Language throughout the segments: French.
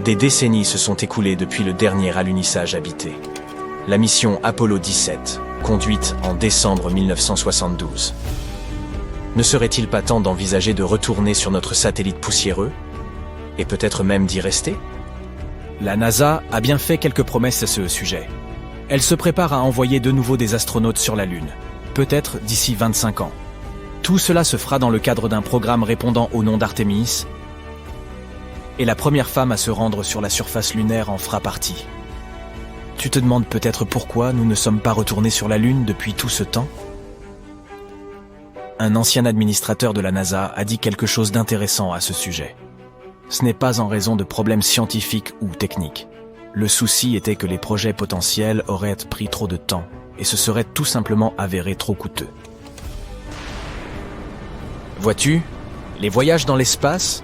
Des décennies se sont écoulées depuis le dernier alunissage habité. La mission Apollo 17, conduite en décembre 1972. Ne serait-il pas temps d'envisager de retourner sur notre satellite poussiéreux? Et peut-être même d'y rester? La NASA a bien fait quelques promesses à ce sujet. Elle se prépare à envoyer de nouveau des astronautes sur la Lune, peut-être d'ici 25 ans. Tout cela se fera dans le cadre d'un programme répondant au nom d'Artemis, et la première femme à se rendre sur la surface lunaire en fera partie. Tu te demandes peut-être pourquoi nous ne sommes pas retournés sur la Lune depuis tout ce temps? Un ancien administrateur de la NASA a dit quelque chose d'intéressant à ce sujet. Ce n'est pas en raison de problèmes scientifiques ou techniques. Le souci était que les projets potentiels auraient pris trop de temps et se seraient tout simplement avérés trop coûteux. Vois-tu, les voyages dans l'espace,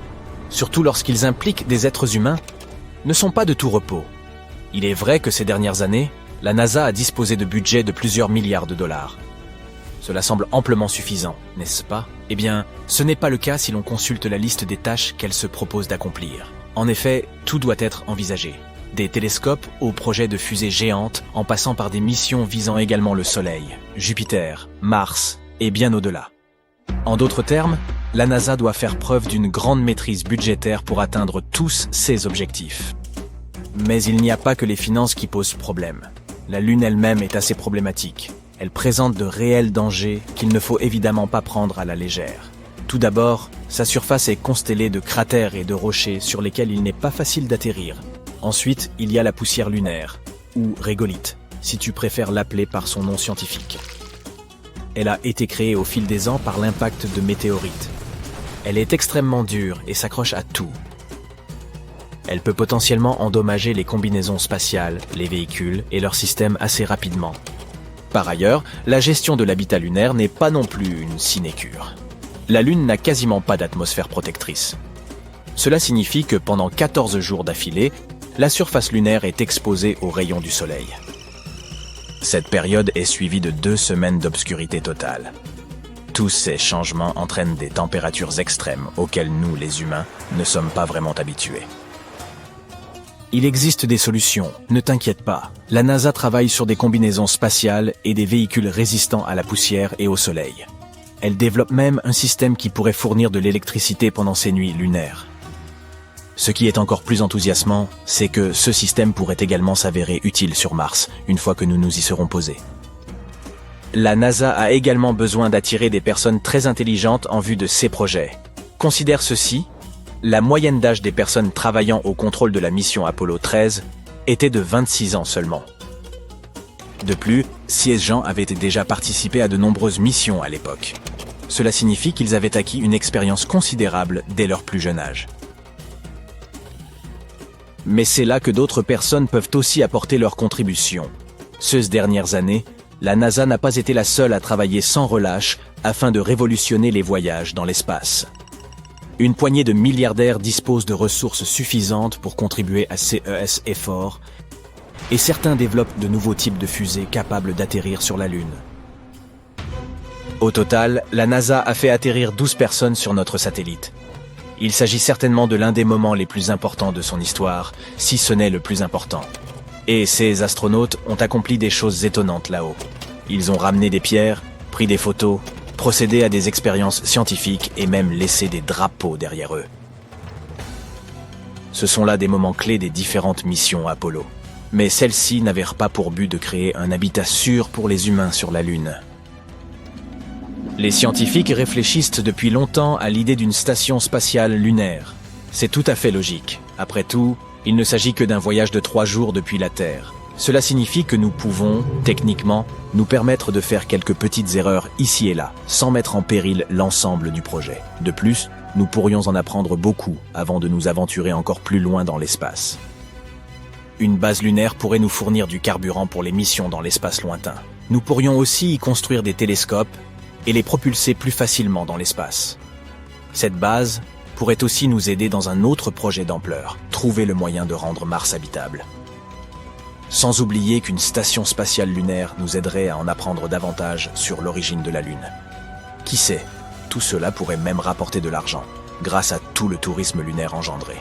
surtout lorsqu'ils impliquent des êtres humains, ne sont pas de tout repos. Il est vrai que ces dernières années, la NASA a disposé de budgets de plusieurs milliards de dollars. Cela semble amplement suffisant, n'est-ce pas? Eh bien, ce n'est pas le cas si l'on consulte la liste des tâches qu'elle se propose d'accomplir. En effet, tout doit être envisagé. Des télescopes aux projets de fusées géantes, en passant par des missions visant également le Soleil, Jupiter, Mars et bien au-delà. En d'autres termes, la NASA doit faire preuve d'une grande maîtrise budgétaire pour atteindre tous ses objectifs. Mais il n'y a pas que les finances qui posent problème. La Lune elle-même est assez problématique. Elle présente de réels dangers qu'il ne faut évidemment pas prendre à la légère. Tout d'abord, sa surface est constellée de cratères et de rochers sur lesquels il n'est pas facile d'atterrir. Ensuite, il y a la poussière lunaire, ou régolithe, si tu préfères l'appeler par son nom scientifique. Elle a été créée au fil des ans par l'impact de météorites. Elle est extrêmement dure et s'accroche à tout. Elle peut potentiellement endommager les combinaisons spatiales, les véhicules et leurs systèmes assez rapidement. Par ailleurs, la gestion de l'habitat lunaire n'est pas non plus une sinécure. La Lune n'a quasiment pas d'atmosphère protectrice. Cela signifie que pendant 14 jours d'affilée, la surface lunaire est exposée aux rayons du Soleil. Cette période est suivie de 2 semaines d'obscurité totale. Tous ces changements entraînent des températures extrêmes auxquelles nous, les humains, ne sommes pas vraiment habitués. Il existe des solutions, ne t'inquiète pas. La NASA travaille sur des combinaisons spatiales et des véhicules résistants à la poussière et au Soleil. Elle développe même un système qui pourrait fournir de l'électricité pendant ces nuits lunaires. Ce qui est encore plus enthousiasmant, c'est que ce système pourrait également s'avérer utile sur Mars, une fois que nous nous y serons posés. La NASA a également besoin d'attirer des personnes très intelligentes en vue de ses projets. Considère ceci. La moyenne d'âge des personnes travaillant au contrôle de la mission Apollo 13 était de 26 ans seulement. De plus, ces gens avaient déjà participé à de nombreuses missions à l'époque. Cela signifie qu'ils avaient acquis une expérience considérable dès leur plus jeune âge. Mais c'est là que d'autres personnes peuvent aussi apporter leur contribution. Ces dernières années, la NASA n'a pas été la seule à travailler sans relâche afin de révolutionner les voyages dans l'espace. Une poignée de milliardaires dispose de ressources suffisantes pour contribuer à ces efforts, et certains développent de nouveaux types de fusées capables d'atterrir sur la Lune. Au total, la NASA a fait atterrir 12 personnes sur notre satellite. Il s'agit certainement de l'un des moments les plus importants de son histoire, si ce n'est le plus important. Et ces astronautes ont accompli des choses étonnantes là-haut. Ils ont ramené des pierres, pris des photos, procédé à des expériences scientifiques et même laissé des drapeaux derrière eux. Ce sont là des moments clés des différentes missions Apollo. Mais celles-ci n'avaient pas pour but de créer un habitat sûr pour les humains sur la Lune. Les scientifiques réfléchissent depuis longtemps à l'idée d'une station spatiale lunaire. C'est tout à fait logique. Après tout, il ne s'agit que d'un voyage de 3 jours depuis la Terre. Cela signifie que nous pouvons, techniquement, nous permettre de faire quelques petites erreurs ici et là, sans mettre en péril l'ensemble du projet. De plus, nous pourrions en apprendre beaucoup avant de nous aventurer encore plus loin dans l'espace. Une base lunaire pourrait nous fournir du carburant pour les missions dans l'espace lointain. Nous pourrions aussi y construire des télescopes et les propulser plus facilement dans l'espace. Cette base pourrait aussi nous aider dans un autre projet d'ampleur, trouver le moyen de rendre Mars habitable. Sans oublier qu'une station spatiale lunaire nous aiderait à en apprendre davantage sur l'origine de la Lune. Qui sait, tout cela pourrait même rapporter de l'argent, grâce à tout le tourisme lunaire engendré.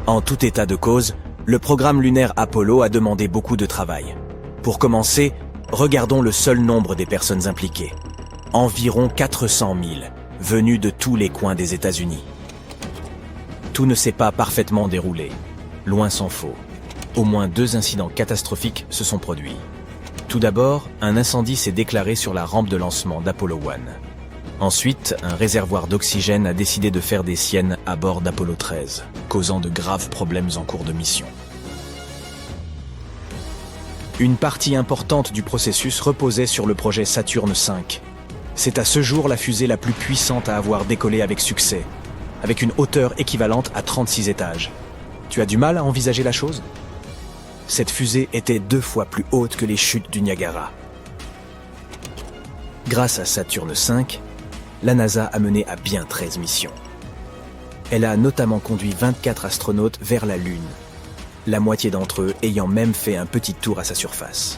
En tout état de cause, le programme lunaire Apollo a demandé beaucoup de travail. Pour commencer, regardons le seul nombre des personnes impliquées. Environ 400 000, venus de tous les coins des États-Unis. Tout ne s'est pas parfaitement déroulé, loin s'en faut. Au moins 2 incidents catastrophiques se sont produits. Tout d'abord, un incendie s'est déclaré sur la rampe de lancement d'Apollo 1. Ensuite, un réservoir d'oxygène a décidé de faire des siennes à bord d'Apollo 13, causant de graves problèmes en cours de mission. Une partie importante du processus reposait sur le projet Saturne V. C'est à ce jour la fusée la plus puissante à avoir décollé avec succès, avec une hauteur équivalente à 36 étages. Tu as du mal à envisager la chose ? Cette fusée était 2 fois plus haute que les chutes du Niagara. Grâce à Saturne V, la NASA a mené à bien 13 missions. Elle a notamment conduit 24 astronautes vers la Lune, la moitié d'entre eux ayant même fait un petit tour à sa surface.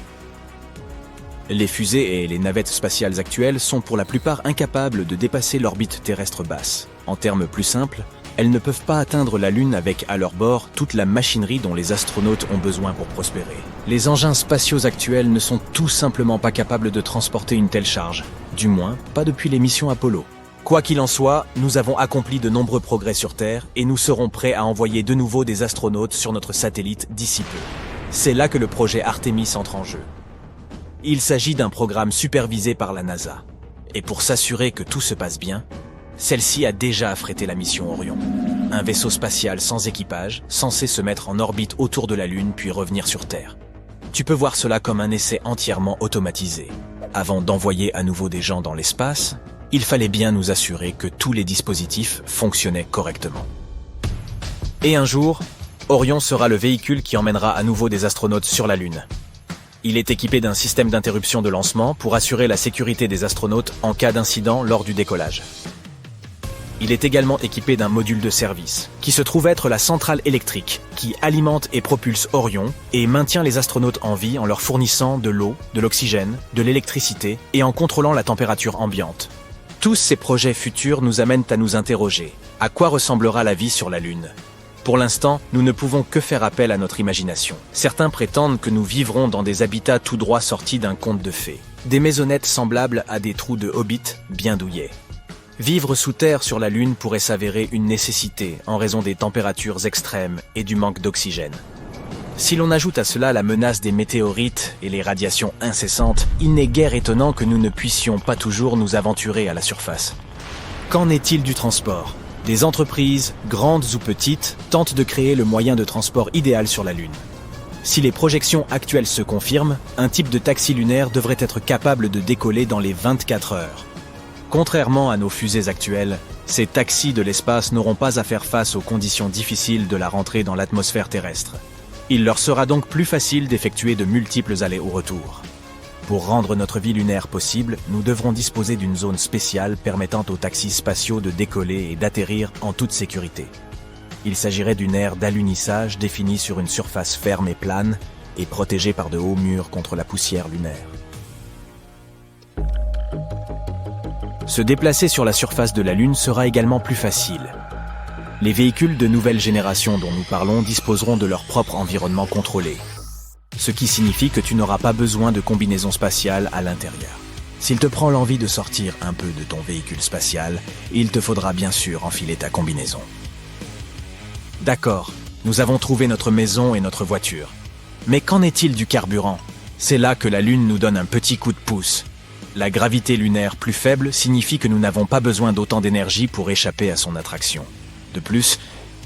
Les fusées et les navettes spatiales actuelles sont pour la plupart incapables de dépasser l'orbite terrestre basse. En termes plus simples, elles ne peuvent pas atteindre la Lune avec à leur bord toute la machinerie dont les astronautes ont besoin pour prospérer. Les engins spatiaux actuels ne sont tout simplement pas capables de transporter une telle charge, du moins pas depuis les missions Apollo. Quoi qu'il en soit, nous avons accompli de nombreux progrès sur Terre et nous serons prêts à envoyer de nouveau des astronautes sur notre satellite d'ici peu. C'est là que le projet Artemis entre en jeu. Il s'agit d'un programme supervisé par la NASA. Et pour s'assurer que tout se passe bien, celle-ci a déjà affrété la mission Orion. Un vaisseau spatial sans équipage, censé se mettre en orbite autour de la Lune puis revenir sur Terre. Tu peux voir cela comme un essai entièrement automatisé. Avant d'envoyer à nouveau des gens dans l'espace, il fallait bien nous assurer que tous les dispositifs fonctionnaient correctement. Et un jour, Orion sera le véhicule qui emmènera à nouveau des astronautes sur la Lune. Il est équipé d'un système d'interruption de lancement pour assurer la sécurité des astronautes en cas d'incident lors du décollage. Il est également équipé d'un module de service, qui se trouve être la centrale électrique, qui alimente et propulse Orion et maintient les astronautes en vie en leur fournissant de l'eau, de l'oxygène, de l'électricité et en contrôlant la température ambiante. Tous ces projets futurs nous amènent à nous interroger. À quoi ressemblera la vie sur la Lune ? Pour l'instant, nous ne pouvons que faire appel à notre imagination. Certains prétendent que nous vivrons dans des habitats tout droit sortis d'un conte de fées. Des maisonnettes semblables à des trous de hobbits bien douillets. Vivre sous terre sur la Lune pourrait s'avérer une nécessité en raison des températures extrêmes et du manque d'oxygène. Si l'on ajoute à cela la menace des météorites et les radiations incessantes, il n'est guère étonnant que nous ne puissions pas toujours nous aventurer à la surface. Qu'en est-il du transport ? Des entreprises, grandes ou petites, tentent de créer le moyen de transport idéal sur la Lune. Si les projections actuelles se confirment, un type de taxi lunaire devrait être capable de décoller dans les 24 heures. Contrairement à nos fusées actuelles, ces taxis de l'espace n'auront pas à faire face aux conditions difficiles de la rentrée dans l'atmosphère terrestre. Il leur sera donc plus facile d'effectuer de multiples allers-retours. Pour rendre notre vie lunaire possible, nous devrons disposer d'une zone spéciale permettant aux taxis spatiaux de décoller et d'atterrir en toute sécurité. Il s'agirait d'une aire d'alunissage définie sur une surface ferme et plane et protégée par de hauts murs contre la poussière lunaire. Se déplacer sur la surface de la Lune sera également plus facile. Les véhicules de nouvelle génération dont nous parlons disposeront de leur propre environnement contrôlé. Ce qui signifie que tu n'auras pas besoin de combinaison spatiale à l'intérieur. S'il te prend l'envie de sortir un peu de ton véhicule spatial, il te faudra bien sûr enfiler ta combinaison. D'accord, nous avons trouvé notre maison et notre voiture. Mais qu'en est-il du carburant ? C'est là que la Lune nous donne un petit coup de pouce. La gravité lunaire plus faible signifie que nous n'avons pas besoin d'autant d'énergie pour échapper à son attraction. De plus,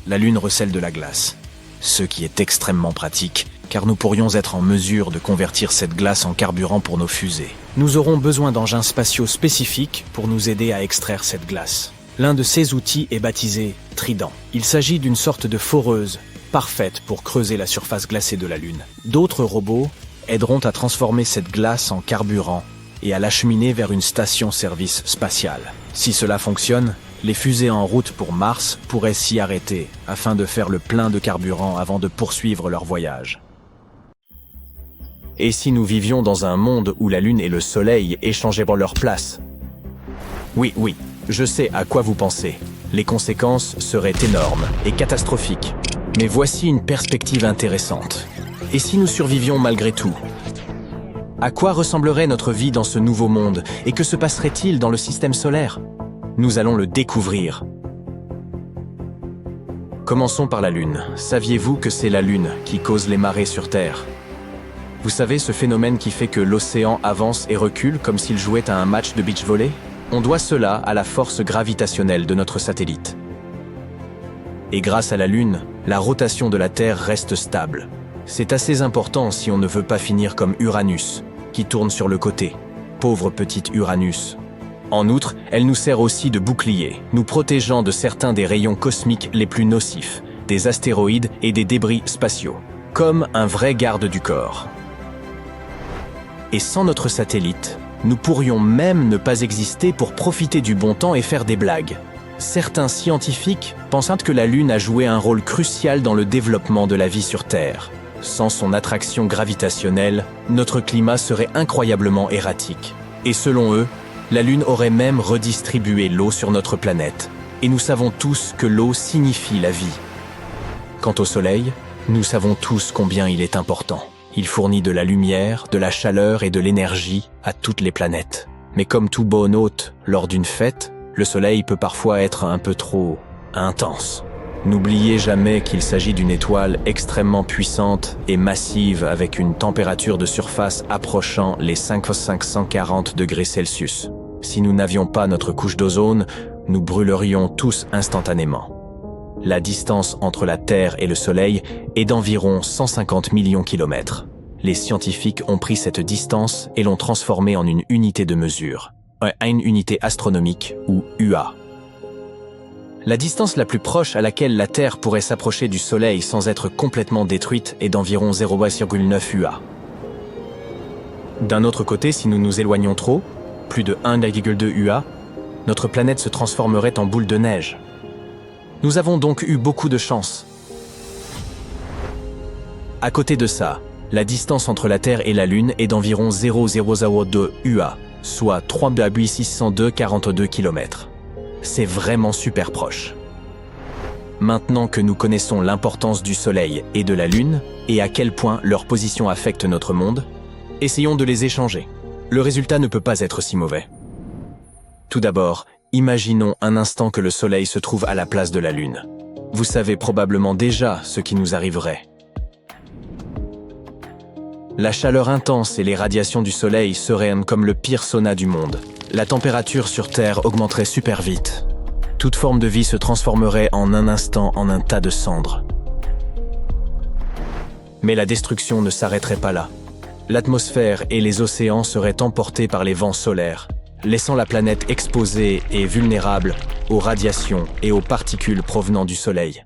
la Lune recèle de la glace, ce qui est extrêmement pratique, car nous pourrions être en mesure de convertir cette glace en carburant pour nos fusées. Nous aurons besoin d'engins spatiaux spécifiques pour nous aider à extraire cette glace. L'un de ces outils est baptisé Trident. Il s'agit d'une sorte de foreuse, parfaite pour creuser la surface glacée de la Lune. D'autres robots aideront à transformer cette glace en carburant et à l'acheminer vers une station-service spatiale. Si cela fonctionne, les fusées en route pour Mars pourraient s'y arrêter afin de faire le plein de carburant avant de poursuivre leur voyage. Et si nous vivions dans un monde où la Lune et le Soleil échangeaient leur place ? Oui, je sais à quoi vous pensez. Les conséquences seraient énormes et catastrophiques. Mais voici une perspective intéressante. Et si nous survivions malgré tout? À quoi ressemblerait notre vie dans ce nouveau monde et que se passerait-il dans le système solaire? Nous allons le découvrir. Commençons par la Lune. Saviez-vous que c'est la Lune qui cause les marées sur Terre? Vous savez ce phénomène qui fait que l'océan avance et recule comme s'il jouait à un match de beach volley? On doit cela à la force gravitationnelle de notre satellite. Et grâce à la Lune, la rotation de la Terre reste stable. C'est assez important si on ne veut pas finir comme Uranus, qui tourne sur le côté. Pauvre petit Uranus. En outre, elle nous sert aussi de bouclier, nous protégeant de certains des rayons cosmiques les plus nocifs, des astéroïdes et des débris spatiaux, comme un vrai garde du corps. Et sans notre satellite, nous pourrions même ne pas exister pour profiter du bon temps et faire des blagues. Certains scientifiques pensent que la Lune a joué un rôle crucial dans le développement de la vie sur Terre. Sans son attraction gravitationnelle, notre climat serait incroyablement erratique. Et selon eux, la Lune aurait même redistribué l'eau sur notre planète. Et nous savons tous que l'eau signifie la vie. Quant au Soleil, nous savons tous combien il est important. Il fournit de la lumière, de la chaleur et de l'énergie à toutes les planètes. Mais comme tout bon hôte lors d'une fête, le Soleil peut parfois être un peu trop intense. N'oubliez jamais qu'il s'agit d'une étoile extrêmement puissante et massive avec une température de surface approchant les 540 degrés Celsius. Si nous n'avions pas notre couche d'ozone, nous brûlerions tous instantanément. La distance entre la Terre et le Soleil est d'environ 150 millions de kilomètres. Les scientifiques ont pris cette distance et l'ont transformée en une unité de mesure, une unité astronomique ou UA. La distance la plus proche à laquelle la Terre pourrait s'approcher du Soleil sans être complètement détruite est d'environ 0,9 UA. D'un autre côté, si nous nous éloignons trop, plus de 1,2 UA, notre planète se transformerait en boule de neige. Nous avons donc eu beaucoup de chance. À côté de ça, la distance entre la Terre et la Lune est d'environ 0,002 UA, soit 3,642 km. C'est vraiment super proche. Maintenant que nous connaissons l'importance du Soleil et de la Lune, et à quel point leur position affecte notre monde, essayons de les échanger. Le résultat ne peut pas être si mauvais. Tout d'abord, imaginons un instant que le Soleil se trouve à la place de la Lune. Vous savez probablement déjà ce qui nous arriverait. La chaleur intense et les radiations du Soleil seraient comme le pire sauna du monde. La température sur Terre augmenterait super vite. Toute forme de vie se transformerait en un instant en un tas de cendres. Mais la destruction ne s'arrêterait pas là. L'atmosphère et les océans seraient emportés par les vents solaires, laissant la planète exposée et vulnérable aux radiations et aux particules provenant du Soleil.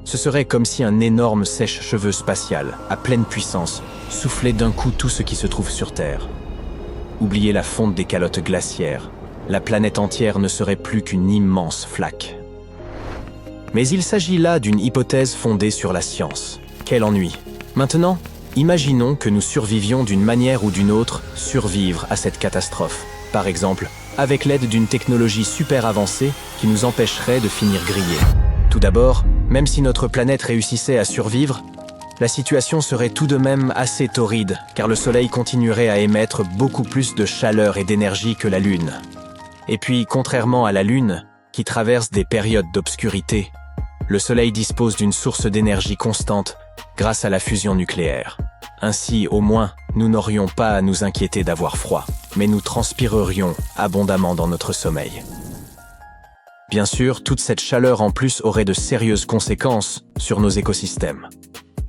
Ce serait comme si un énorme sèche-cheveux spatial, à pleine puissance, soufflait d'un coup tout ce qui se trouve sur Terre. Oubliez la fonte des calottes glaciaires. La planète entière ne serait plus qu'une immense flaque. Mais il s'agit là d'une hypothèse fondée sur la science. Quel ennui! Maintenant, imaginons que nous survivions d'une manière ou d'une autre survivre à cette catastrophe. Par exemple, avec l'aide d'une technologie super avancée qui nous empêcherait de finir grillés. Tout d'abord, même si notre planète réussissait à survivre, la situation serait tout de même assez torride, car le Soleil continuerait à émettre beaucoup plus de chaleur et d'énergie que la Lune. Et puis, contrairement à la Lune, qui traverse des périodes d'obscurité, le Soleil dispose d'une source d'énergie constante grâce à la fusion nucléaire. Ainsi, au moins, nous n'aurions pas à nous inquiéter d'avoir froid, mais nous transpirerions abondamment dans notre sommeil. Bien sûr, toute cette chaleur en plus aurait de sérieuses conséquences sur nos écosystèmes.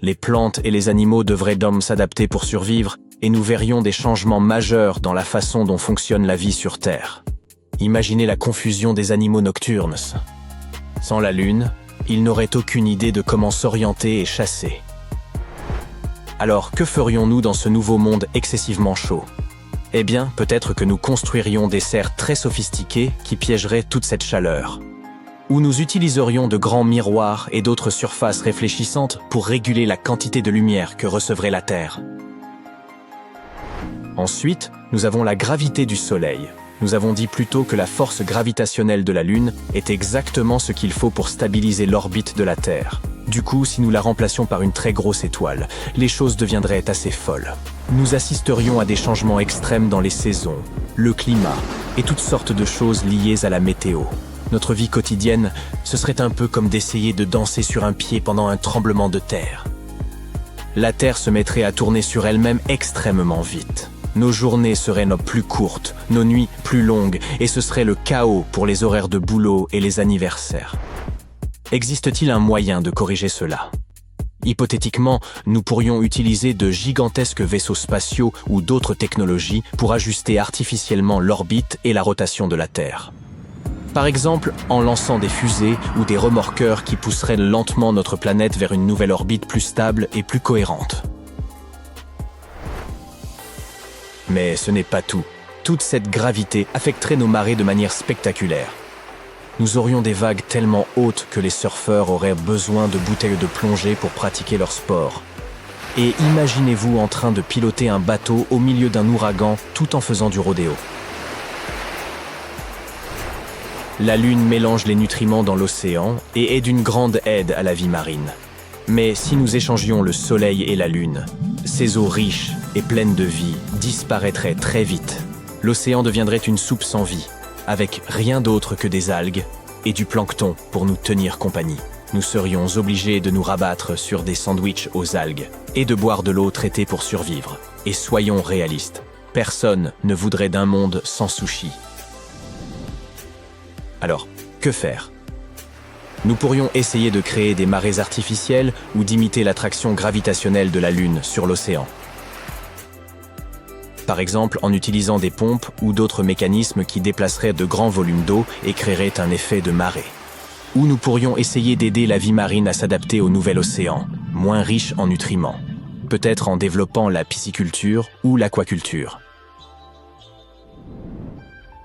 Les plantes et les animaux devraient donc s'adapter pour survivre, et nous verrions des changements majeurs dans la façon dont fonctionne la vie sur Terre. Imaginez la confusion des animaux nocturnes. Sans la Lune, ils n'auraient aucune idée de comment s'orienter et chasser. Alors, que ferions-nous dans ce nouveau monde excessivement chaud? Eh bien, peut-être que nous construirions des serres très sophistiquées qui piégeraient toute cette chaleur. Ou nous utiliserions de grands miroirs et d'autres surfaces réfléchissantes pour réguler la quantité de lumière que recevrait la Terre. Ensuite, nous avons la gravité du Soleil. Nous avons dit plus tôt que la force gravitationnelle de la Lune est exactement ce qu'il faut pour stabiliser l'orbite de la Terre. Du coup, si nous la remplacions par une très grosse étoile, les choses deviendraient assez folles. Nous assisterions à des changements extrêmes dans les saisons, le climat et toutes sortes de choses liées à la météo. Notre vie quotidienne, ce serait un peu comme d'essayer de danser sur un pied pendant un tremblement de terre. La Terre se mettrait à tourner sur elle-même extrêmement vite. Nos journées seraient plus courtes, nos nuits plus longues, et ce serait le chaos pour les horaires de boulot et les anniversaires. Existe-t-il un moyen de corriger cela ? Hypothétiquement, nous pourrions utiliser de gigantesques vaisseaux spatiaux ou d'autres technologies pour ajuster artificiellement l'orbite et la rotation de la Terre. Par exemple, en lançant des fusées ou des remorqueurs qui pousseraient lentement notre planète vers une nouvelle orbite plus stable et plus cohérente. Mais ce n'est pas tout. Toute cette gravité affecterait nos marées de manière spectaculaire. Nous aurions des vagues tellement hautes que les surfeurs auraient besoin de bouteilles de plongée pour pratiquer leur sport. Et imaginez-vous en train de piloter un bateau au milieu d'un ouragan tout en faisant du rodéo. La Lune mélange les nutriments dans l'océan et est d'une grande aide à la vie marine. Mais si nous échangions le Soleil et la Lune, ces eaux riches et pleines de vie disparaîtraient très vite. L'océan deviendrait une soupe sans vie, avec rien d'autre que des algues et du plancton pour nous tenir compagnie. Nous serions obligés de nous rabattre sur des sandwichs aux algues et de boire de l'eau traitée pour survivre. Et soyons réalistes, personne ne voudrait d'un monde sans sushi. Alors, que faire ? Nous pourrions essayer de créer des marées artificielles ou d'imiter l'attraction gravitationnelle de la Lune sur l'océan. Par exemple, en utilisant des pompes ou d'autres mécanismes qui déplaceraient de grands volumes d'eau et créeraient un effet de marée. Ou nous pourrions essayer d'aider la vie marine à s'adapter au nouvel océan, moins riche en nutriments, peut-être en développant la pisciculture ou l'aquaculture.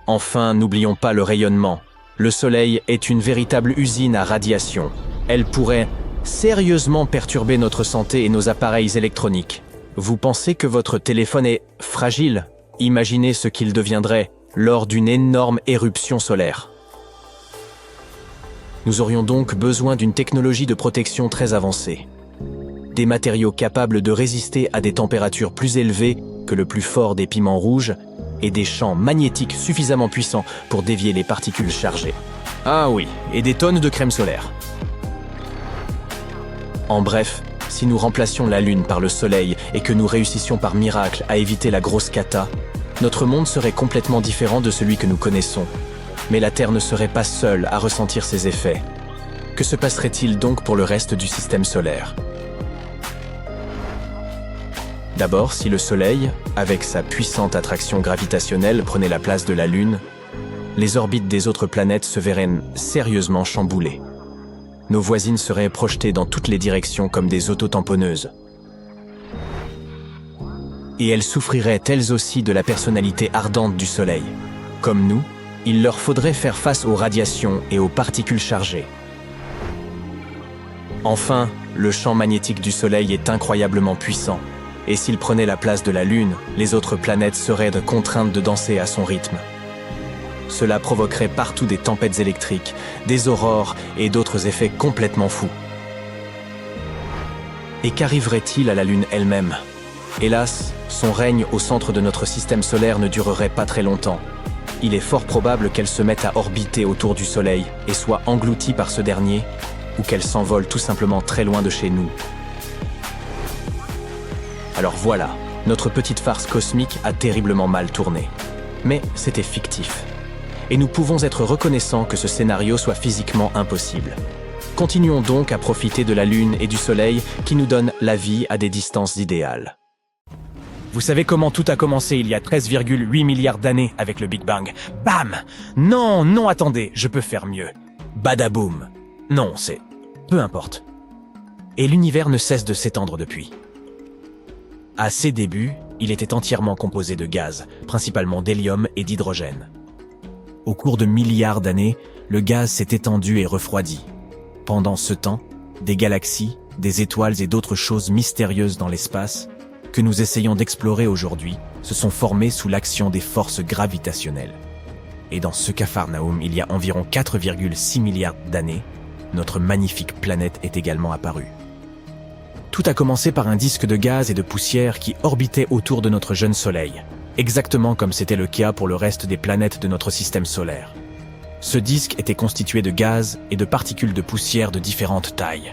Enfin, n'oublions pas le rayonnement. Le Soleil est une véritable usine à radiation. Elle pourrait sérieusement perturber notre santé et nos appareils électroniques. Vous pensez que votre téléphone est fragile ? Imaginez ce qu'il deviendrait lors d'une énorme éruption solaire. Nous aurions donc besoin d'une technologie de protection très avancée. Des matériaux capables de résister à des températures plus élevées que le plus fort des piments rouges et des champs magnétiques suffisamment puissants pour dévier les particules chargées. Ah oui, et des tonnes de crème solaire. En bref, si nous remplacions la Lune par le Soleil et que nous réussissions par miracle à éviter la grosse cata, notre monde serait complètement différent de celui que nous connaissons. Mais la Terre ne serait pas seule à ressentir ces effets. Que se passerait-il donc pour le reste du système solaire ? D'abord, si le Soleil, avec sa puissante attraction gravitationnelle, prenait la place de la Lune, les orbites des autres planètes se verraient sérieusement chamboulées. Nos voisines seraient projetées dans toutes les directions comme des autotamponneuses. Et elles souffriraient elles aussi de la personnalité ardente du Soleil. Comme nous, il leur faudrait faire face aux radiations et aux particules chargées. Enfin, le champ magnétique du Soleil est incroyablement puissant. Et s'il prenait la place de la Lune, les autres planètes seraient contraintes de danser à son rythme. Cela provoquerait partout des tempêtes électriques, des aurores et d'autres effets complètement fous. Et qu'arriverait-il à la Lune elle-même ? Hélas, son règne au centre de notre système solaire ne durerait pas très longtemps. Il est fort probable qu'elle se mette à orbiter autour du Soleil et soit engloutie par ce dernier, ou qu'elle s'envole tout simplement très loin de chez nous. Alors voilà, notre petite farce cosmique a terriblement mal tourné. Mais c'était fictif. Et nous pouvons être reconnaissants que ce scénario soit physiquement impossible. Continuons donc à profiter de la Lune et du Soleil qui nous donnent la vie à des distances idéales. Vous savez comment tout a commencé il y a 13,8 milliards d'années avec le Big Bang. Bam ! Non, attendez, je peux faire mieux. Badaboum. Non, c'est... peu importe. Et l'univers ne cesse de s'étendre depuis. À ses débuts, il était entièrement composé de gaz, principalement d'hélium et d'hydrogène. Au cours de milliards d'années, le gaz s'est étendu et refroidi. Pendant ce temps, des galaxies, des étoiles et d'autres choses mystérieuses dans l'espace, que nous essayons d'explorer aujourd'hui, se sont formées sous l'action des forces gravitationnelles. Et dans ce Capharnaüm, il y a environ 4,6 milliards d'années, notre magnifique planète est également apparue. Tout a commencé par un disque de gaz et de poussière qui orbitait autour de notre jeune Soleil, exactement comme c'était le cas pour le reste des planètes de notre système solaire. Ce disque était constitué de gaz et de particules de poussière de différentes tailles.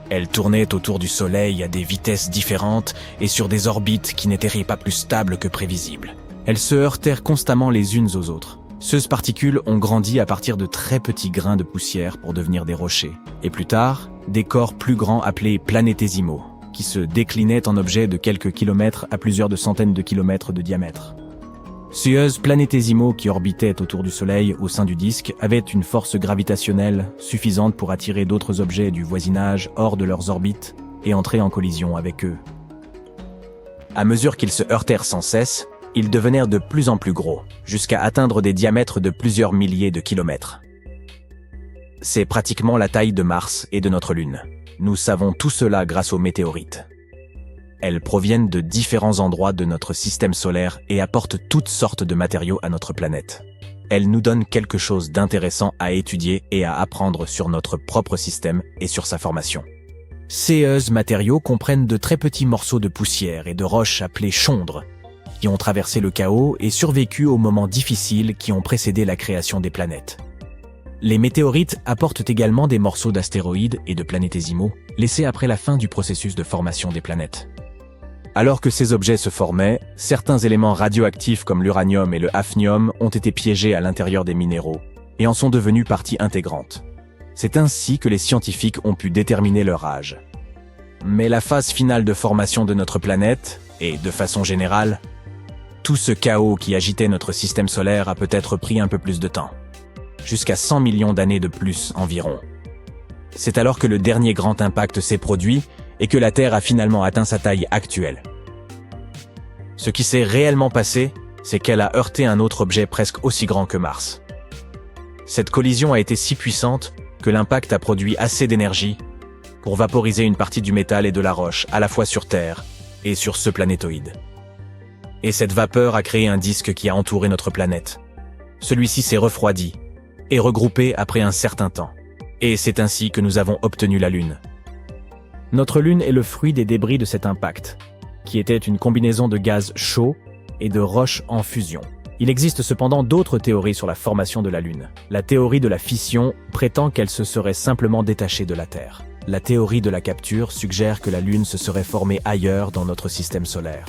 Elles tournaient autour du Soleil à des vitesses différentes et sur des orbites qui n'étaient pas plus stables que prévisibles. Elles se heurtèrent constamment les unes aux autres. Ces particules ont grandi à partir de très petits grains de poussière pour devenir des rochers, et plus tard, des corps plus grands appelés planétésimaux, qui se déclinaient en objets de quelques kilomètres à plusieurs de centaines de kilomètres de diamètre. Ces planétésimaux qui orbitaient autour du Soleil au sein du disque avaient une force gravitationnelle suffisante pour attirer d'autres objets du voisinage hors de leurs orbites et entrer en collision avec eux. À mesure qu'ils se heurtèrent sans cesse, ils devenèrent de plus en plus gros, jusqu'à atteindre des diamètres de plusieurs milliers de kilomètres. C'est pratiquement la taille de Mars et de notre Lune. Nous savons tout cela grâce aux météorites. Elles proviennent de différents endroits de notre système solaire et apportent toutes sortes de matériaux à notre planète. Elles nous donnent quelque chose d'intéressant à étudier et à apprendre sur notre propre système et sur sa formation. Ces matériaux comprennent de très petits morceaux de poussière et de roches appelés chondres, qui ont traversé le chaos et survécu aux moments difficiles qui ont précédé la création des planètes. Les météorites apportent également des morceaux d'astéroïdes et de planétésimaux, laissés après la fin du processus de formation des planètes. Alors que ces objets se formaient, certains éléments radioactifs comme l'uranium et le hafnium ont été piégés à l'intérieur des minéraux et en sont devenus partie intégrante. C'est ainsi que les scientifiques ont pu déterminer leur âge. Mais la phase finale de formation de notre planète, et de façon générale, tout ce chaos qui agitait notre système solaire a peut-être pris un peu plus de temps. Jusqu'à 100 millions d'années de plus environ. C'est alors que le dernier grand impact s'est produit et que la Terre a finalement atteint sa taille actuelle. Ce qui s'est réellement passé, c'est qu'elle a heurté un autre objet presque aussi grand que Mars. Cette collision a été si puissante que l'impact a produit assez d'énergie pour vaporiser une partie du métal et de la roche à la fois sur Terre et sur ce planétoïde. Et cette vapeur a créé un disque qui a entouré notre planète. Celui-ci s'est refroidi et regroupé après un certain temps. Et c'est ainsi que nous avons obtenu la Lune. Notre Lune est le fruit des débris de cet impact, qui était une combinaison de gaz chaud et de roches en fusion. Il existe cependant d'autres théories sur la formation de la Lune. La théorie de la fission prétend qu'elle se serait simplement détachée de la Terre. La théorie de la capture suggère que la Lune se serait formée ailleurs dans notre système solaire.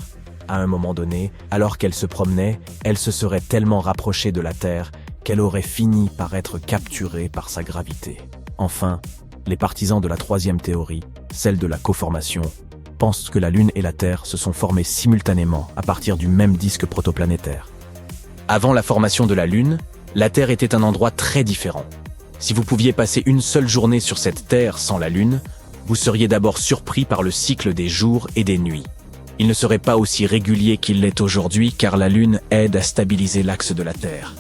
À un moment donné, alors qu'elle se promenait, elle se serait tellement rapprochée de la Terre qu'elle aurait fini par être capturée par sa gravité. Enfin, les partisans de la troisième théorie, celle de la coformation, pensent que la Lune et la Terre se sont formées simultanément à partir du même disque protoplanétaire. Avant la formation de la Lune, la Terre était un endroit très différent. Si vous pouviez passer une seule journée sur cette Terre sans la Lune, vous seriez d'abord surpris par le cycle des jours et des nuits. Il ne serait pas aussi régulier qu'il l'est aujourd'hui car la Lune aide à stabiliser l'axe de la Terre.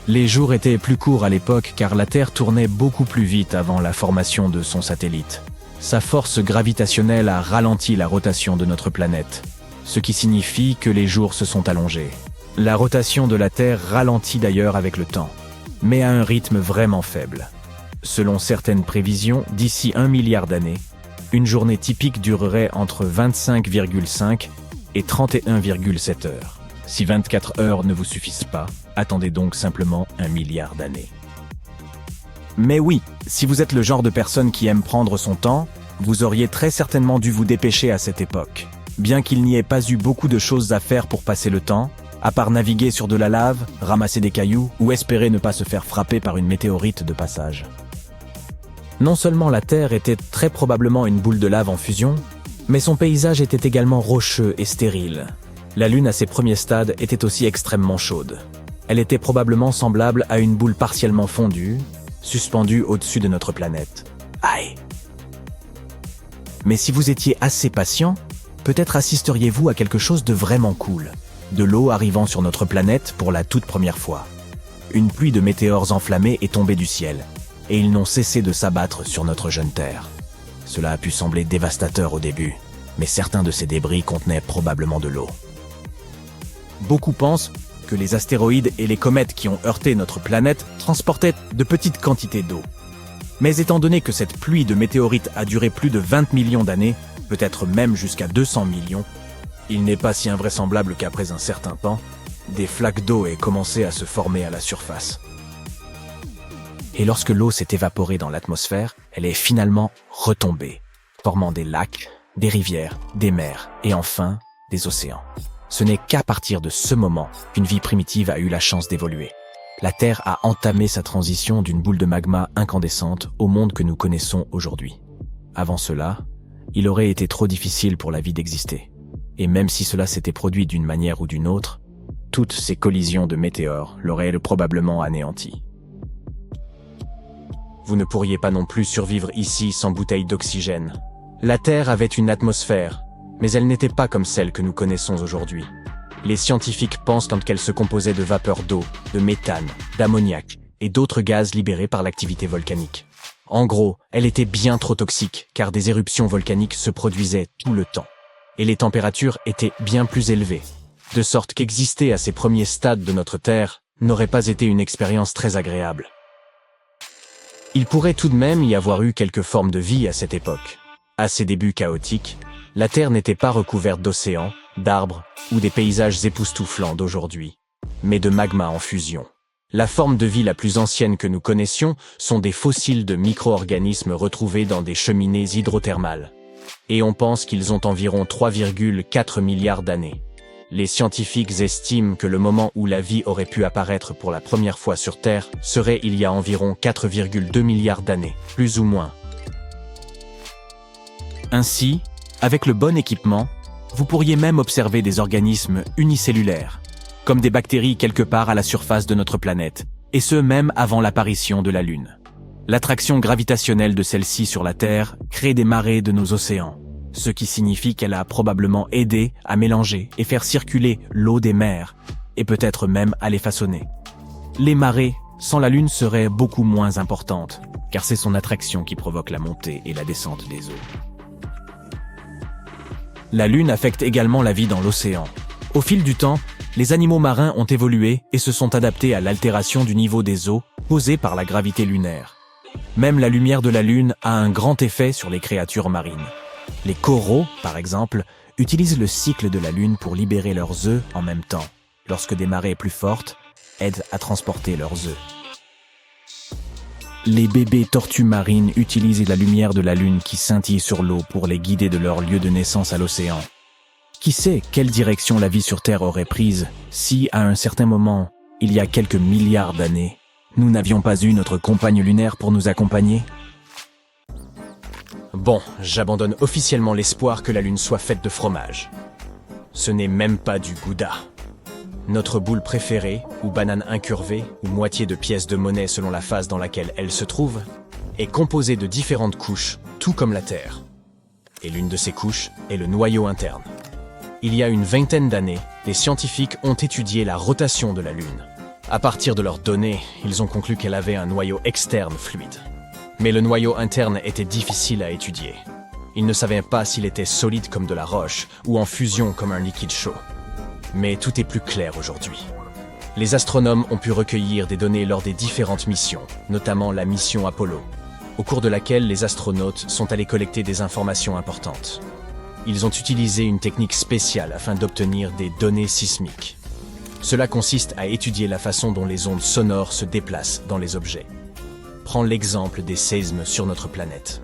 Les jours étaient plus courts à l'époque car la Terre tournait beaucoup plus vite avant la formation de son satellite. Sa force gravitationnelle a ralenti la rotation de notre planète, ce qui signifie que les jours se sont allongés. La rotation de la Terre ralentit d'ailleurs avec le temps, mais à un rythme vraiment faible. Selon certaines prévisions, d'ici 1 milliard d'années, une journée typique durerait entre 25,5 et 31,7 heures. Si 24 heures ne vous suffisent pas, attendez donc simplement 1 milliard d'années. Mais oui, si vous êtes le genre de personne qui aime prendre son temps, vous auriez très certainement dû vous dépêcher à cette époque. Bien qu'il n'y ait pas eu beaucoup de choses à faire pour passer le temps, à part naviguer sur de la lave, ramasser des cailloux ou espérer ne pas se faire frapper par une météorite de passage. Non seulement la Terre était très probablement une boule de lave en fusion, mais son paysage était également rocheux et stérile. La Lune à ses premiers stades était aussi extrêmement chaude. Elle était probablement semblable à une boule partiellement fondue, suspendue au-dessus de notre planète. Aïe! Mais si vous étiez assez patient, peut-être assisteriez-vous à quelque chose de vraiment cool. De l'eau arrivant sur notre planète pour la toute première fois. Une pluie de météores enflammés est tombée du ciel, et ils n'ont cessé de s'abattre sur notre jeune Terre. Cela a pu sembler dévastateur au début, mais certains de ces débris contenaient probablement de l'eau. Beaucoup pensent que les astéroïdes et les comètes qui ont heurté notre planète transportaient de petites quantités d'eau. Mais étant donné que cette pluie de météorites a duré plus de 20 millions d'années, peut-être même jusqu'à 200 millions, il n'est pas si invraisemblable qu'après un certain temps, des flaques d'eau aient commencé à se former à la surface. Et lorsque l'eau s'est évaporée dans l'atmosphère, elle est finalement retombée, formant des lacs, des rivières, des mers et enfin des océans. Ce n'est qu'à partir de ce moment qu'une vie primitive a eu la chance d'évoluer. La Terre a entamé sa transition d'une boule de magma incandescente au monde que nous connaissons aujourd'hui. Avant cela, il aurait été trop difficile pour la vie d'exister. Et même si cela s'était produit d'une manière ou d'une autre, toutes ces collisions de météores l'auraient probablement anéanti. Vous ne pourriez pas non plus survivre ici sans bouteille d'oxygène. La Terre avait une atmosphère, mais elle n'était pas comme celle que nous connaissons aujourd'hui. Les scientifiques pensent qu'elle se composait de vapeur d'eau, de méthane, d'ammoniac et d'autres gaz libérés par l'activité volcanique. En gros, elle était bien trop toxique car des éruptions volcaniques se produisaient tout le temps. Et les températures étaient bien plus élevées, de sorte qu'exister à ces premiers stades de notre Terre n'aurait pas été une expérience très agréable. Il pourrait tout de même y avoir eu quelques formes de vie à cette époque. À ses débuts chaotiques, la Terre n'était pas recouverte d'océans, d'arbres ou des paysages époustouflants d'aujourd'hui, mais de magma en fusion. La forme de vie la plus ancienne que nous connaissions sont des fossiles de micro-organismes retrouvés dans des cheminées hydrothermales. Et on pense qu'ils ont environ 3,4 milliards d'années. Les scientifiques estiment que le moment où la vie aurait pu apparaître pour la première fois sur Terre serait il y a environ 4,2 milliards d'années, plus ou moins. Ainsi, avec le bon équipement, vous pourriez même observer des organismes unicellulaires, comme des bactéries quelque part à la surface de notre planète, et ce même avant l'apparition de la Lune. L'attraction gravitationnelle de celle-ci sur la Terre crée des marées de nos océans, ce qui signifie qu'elle a probablement aidé à mélanger et faire circuler l'eau des mers, et peut-être même à les façonner. Les marées, sans la Lune, seraient beaucoup moins importantes, car c'est son attraction qui provoque la montée et la descente des eaux. La Lune affecte également la vie dans l'océan. Au fil du temps, les animaux marins ont évolué et se sont adaptés à l'altération du niveau des eaux causée par la gravité lunaire. Même la lumière de la Lune a un grand effet sur les créatures marines. Les coraux, par exemple, utilisent le cycle de la Lune pour libérer leurs œufs en même temps, lorsque des marées plus fortes aident à transporter leurs œufs. Les bébés tortues marines utilisent la lumière de la Lune qui scintille sur l'eau pour les guider de leur lieu de naissance à l'océan. Qui sait quelle direction la vie sur Terre aurait prise si, à un certain moment, il y a quelques milliards d'années, nous n'avions pas eu notre compagne lunaire pour nous accompagner ? Bon, j'abandonne officiellement l'espoir que la Lune soit faite de fromage. Ce n'est même pas du Gouda. Notre boule préférée, ou banane incurvée, ou moitié de pièces de monnaie selon la phase dans laquelle elle se trouve, est composée de différentes couches, tout comme la Terre. Et l'une de ces couches est le noyau interne. Il y a une vingtaine d'années, les scientifiques ont étudié la rotation de la Lune. À partir de leurs données, ils ont conclu qu'elle avait un noyau externe fluide. Mais le noyau interne était difficile à étudier. Ils ne savaient pas s'il était solide comme de la roche ou en fusion comme un liquide chaud. Mais tout est plus clair aujourd'hui. Les astronomes ont pu recueillir des données lors des différentes missions, notamment la mission Apollo, au cours de laquelle les astronautes sont allés collecter des informations importantes. Ils ont utilisé une technique spéciale afin d'obtenir des données sismiques. Cela consiste à étudier la façon dont les ondes sonores se déplacent dans les objets. Prends l'exemple des séismes sur notre planète.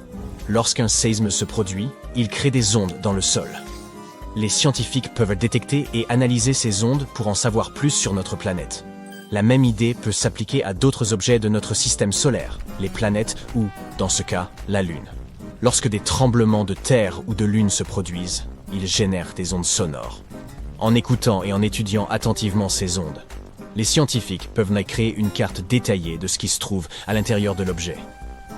Lorsqu'un séisme se produit, il crée des ondes dans le sol. Les scientifiques peuvent détecter et analyser ces ondes pour en savoir plus sur notre planète. La même idée peut s'appliquer à d'autres objets de notre système solaire, les planètes ou, dans ce cas, la Lune. Lorsque des tremblements de terre ou de lune se produisent, ils génèrent des ondes sonores. En écoutant et en étudiant attentivement ces ondes, les scientifiques peuvent créer une carte détaillée de ce qui se trouve à l'intérieur de l'objet.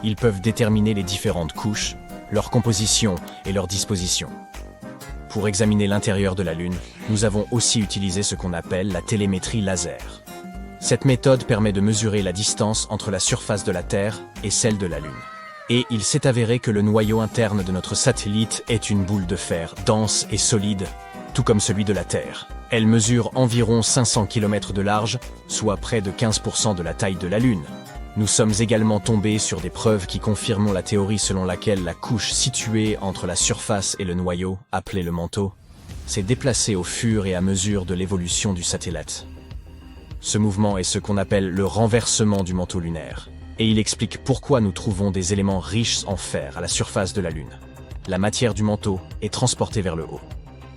Ils peuvent déterminer les différentes couches, leur composition et leur disposition. Pour examiner l'intérieur de la Lune, nous avons aussi utilisé ce qu'on appelle la télémétrie laser. Cette méthode permet de mesurer la distance entre la surface de la Terre et celle de la Lune. Et il s'est avéré que le noyau interne de notre satellite est une boule de fer dense et solide, tout comme celui de la Terre. Elle mesure environ 500 km de large, soit près de 15% de la taille de la Lune. Nous sommes également tombés sur des preuves qui confirment la théorie selon laquelle la couche située entre la surface et le noyau, appelée le manteau, s'est déplacée au fur et à mesure de l'évolution du satellite. Ce mouvement est ce qu'on appelle le renversement du manteau lunaire, et il explique pourquoi nous trouvons des éléments riches en fer à la surface de la Lune. La matière du manteau est transportée vers le haut,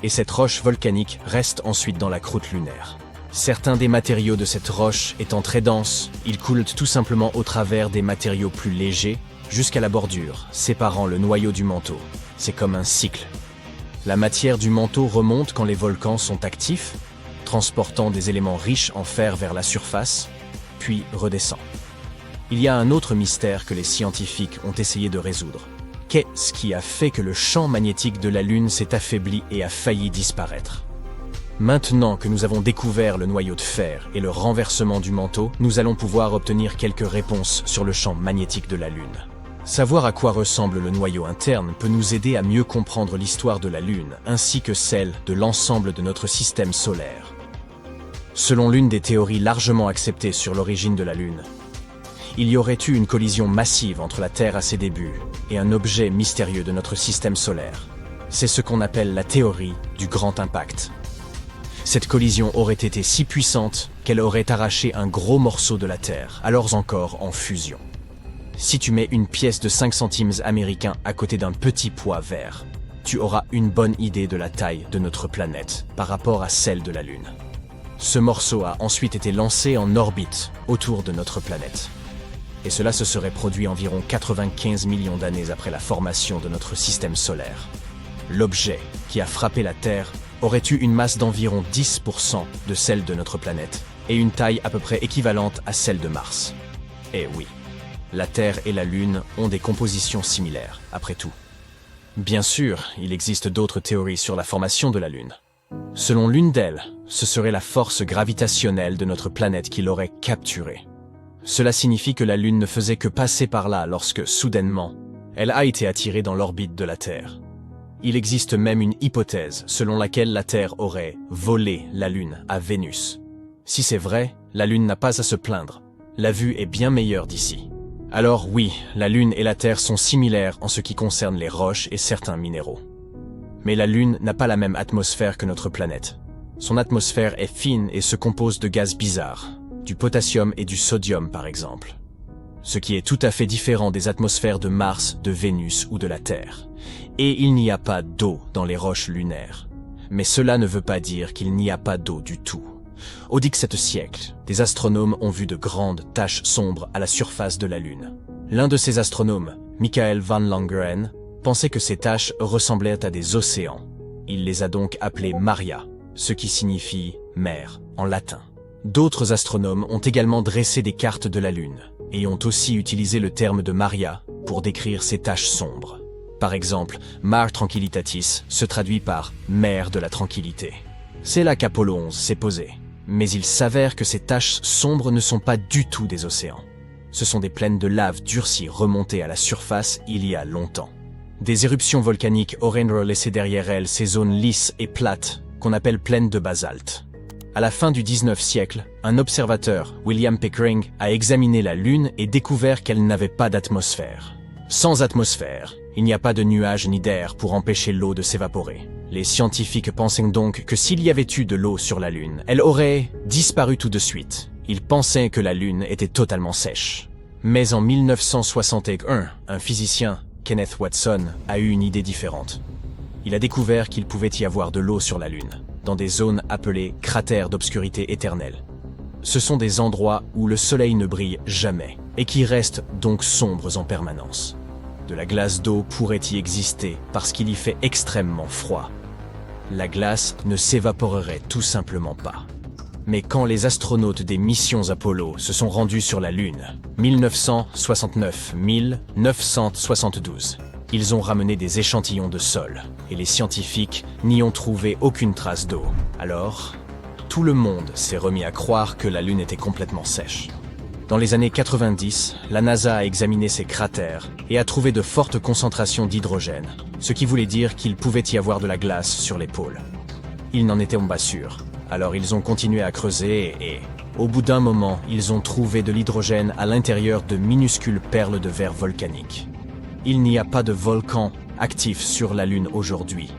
et cette roche volcanique reste ensuite dans la croûte lunaire. Certains des matériaux de cette roche étant très denses, ils coulent tout simplement au travers des matériaux plus légers jusqu'à la bordure, séparant le noyau du manteau. C'est comme un cycle. La matière du manteau remonte quand les volcans sont actifs, transportant des éléments riches en fer vers la surface, puis redescend. Il y a un autre mystère que les scientifiques ont essayé de résoudre. Qu'est-ce qui a fait que le champ magnétique de la Lune s'est affaibli et a failli disparaître ? Maintenant que nous avons découvert le noyau de fer et le renversement du manteau, nous allons pouvoir obtenir quelques réponses sur le champ magnétique de la Lune. Savoir à quoi ressemble le noyau interne peut nous aider à mieux comprendre l'histoire de la Lune ainsi que celle de l'ensemble de notre système solaire. Selon l'une des théories largement acceptées sur l'origine de la Lune, il y aurait eu une collision massive entre la Terre à ses débuts et un objet mystérieux de notre système solaire. C'est ce qu'on appelle la théorie du grand impact. Cette collision aurait été si puissante qu'elle aurait arraché un gros morceau de la Terre, alors encore en fusion. Si tu mets une pièce de 5 centimes américains à côté d'un petit pois vert, tu auras une bonne idée de la taille de notre planète par rapport à celle de la Lune. Ce morceau a ensuite été lancé en orbite autour de notre planète. Et cela se serait produit environ 95 millions d'années après la formation de notre système solaire. L'objet qui a frappé la Terre aurait eu une masse d'environ 10% de celle de notre planète et une taille à peu près équivalente à celle de Mars. Et oui, la Terre et la Lune ont des compositions similaires, après tout. Bien sûr, il existe d'autres théories sur la formation de la Lune. Selon l'une d'elles, ce serait la force gravitationnelle de notre planète qui l'aurait capturée. Cela signifie que la Lune ne faisait que passer par là lorsque, soudainement, elle a été attirée dans l'orbite de la Terre. Il existe même une hypothèse selon laquelle la Terre aurait volé la Lune à Vénus. Si c'est vrai, la Lune n'a pas à se plaindre. La vue est bien meilleure d'ici. Alors oui, la Lune et la Terre sont similaires en ce qui concerne les roches et certains minéraux. Mais la Lune n'a pas la même atmosphère que notre planète. Son atmosphère est fine et se compose de gaz bizarres, du potassium et du sodium par exemple. Ce qui est tout à fait différent des atmosphères de Mars, de Vénus ou de la Terre. Et il n'y a pas d'eau dans les roches lunaires. Mais cela ne veut pas dire qu'il n'y a pas d'eau du tout. Au XVIIe siècle, des astronomes ont vu de grandes taches sombres à la surface de la Lune. L'un de ces astronomes, Michael van Langeren, pensait que ces taches ressemblaient à des océans. Il les a donc appelées Maria, ce qui signifie « mer » en latin. D'autres astronomes ont également dressé des cartes de la Lune et ont aussi utilisé le terme de Maria pour décrire ces taches sombres. Par exemple, Mare Tranquillitatis se traduit par « mer de la tranquillité ». C'est là qu'Apollo 11 s'est posé. Mais il s'avère que ces taches sombres ne sont pas du tout des océans. Ce sont des plaines de lave durcies remontées à la surface il y a longtemps. Des éruptions volcaniques auraient laissé derrière elles ces zones lisses et plates qu'on appelle plaines de basalte. À la fin du XIXe siècle, un observateur, William Pickering, a examiné la Lune et découvert qu'elle n'avait pas d'atmosphère. Sans atmosphère, il n'y a pas de nuages ni d'air pour empêcher l'eau de s'évaporer. Les scientifiques pensaient donc que s'il y avait eu de l'eau sur la Lune, elle aurait disparu tout de suite. Ils pensaient que la Lune était totalement sèche. Mais en 1961, un physicien, Kenneth Watson, a eu une idée différente. Il a découvert qu'il pouvait y avoir de l'eau sur la Lune, dans des zones appelées cratères d'obscurité éternelle. Ce sont des endroits où le soleil ne brille jamais, et qui restent donc sombres en permanence. De la glace d'eau pourrait y exister parce qu'il y fait extrêmement froid. La glace ne s'évaporerait tout simplement pas. Mais quand les astronautes des missions Apollo se sont rendus sur la Lune, 1969-1972, ils ont ramené des échantillons de sol, et les scientifiques n'y ont trouvé aucune trace d'eau. Alors, tout le monde s'est remis à croire que la Lune était complètement sèche. Dans les années 90, la NASA a examiné ces cratères et a trouvé de fortes concentrations d'hydrogène, ce qui voulait dire qu'il pouvait y avoir de la glace sur les pôles. Ils n'en étaient pas sûrs, alors ils ont continué à creuser et Au bout d'un moment, ils ont trouvé de l'hydrogène à l'intérieur de minuscules perles de verre volcaniques. Il n'y a pas de volcan actif sur la Lune aujourd'hui,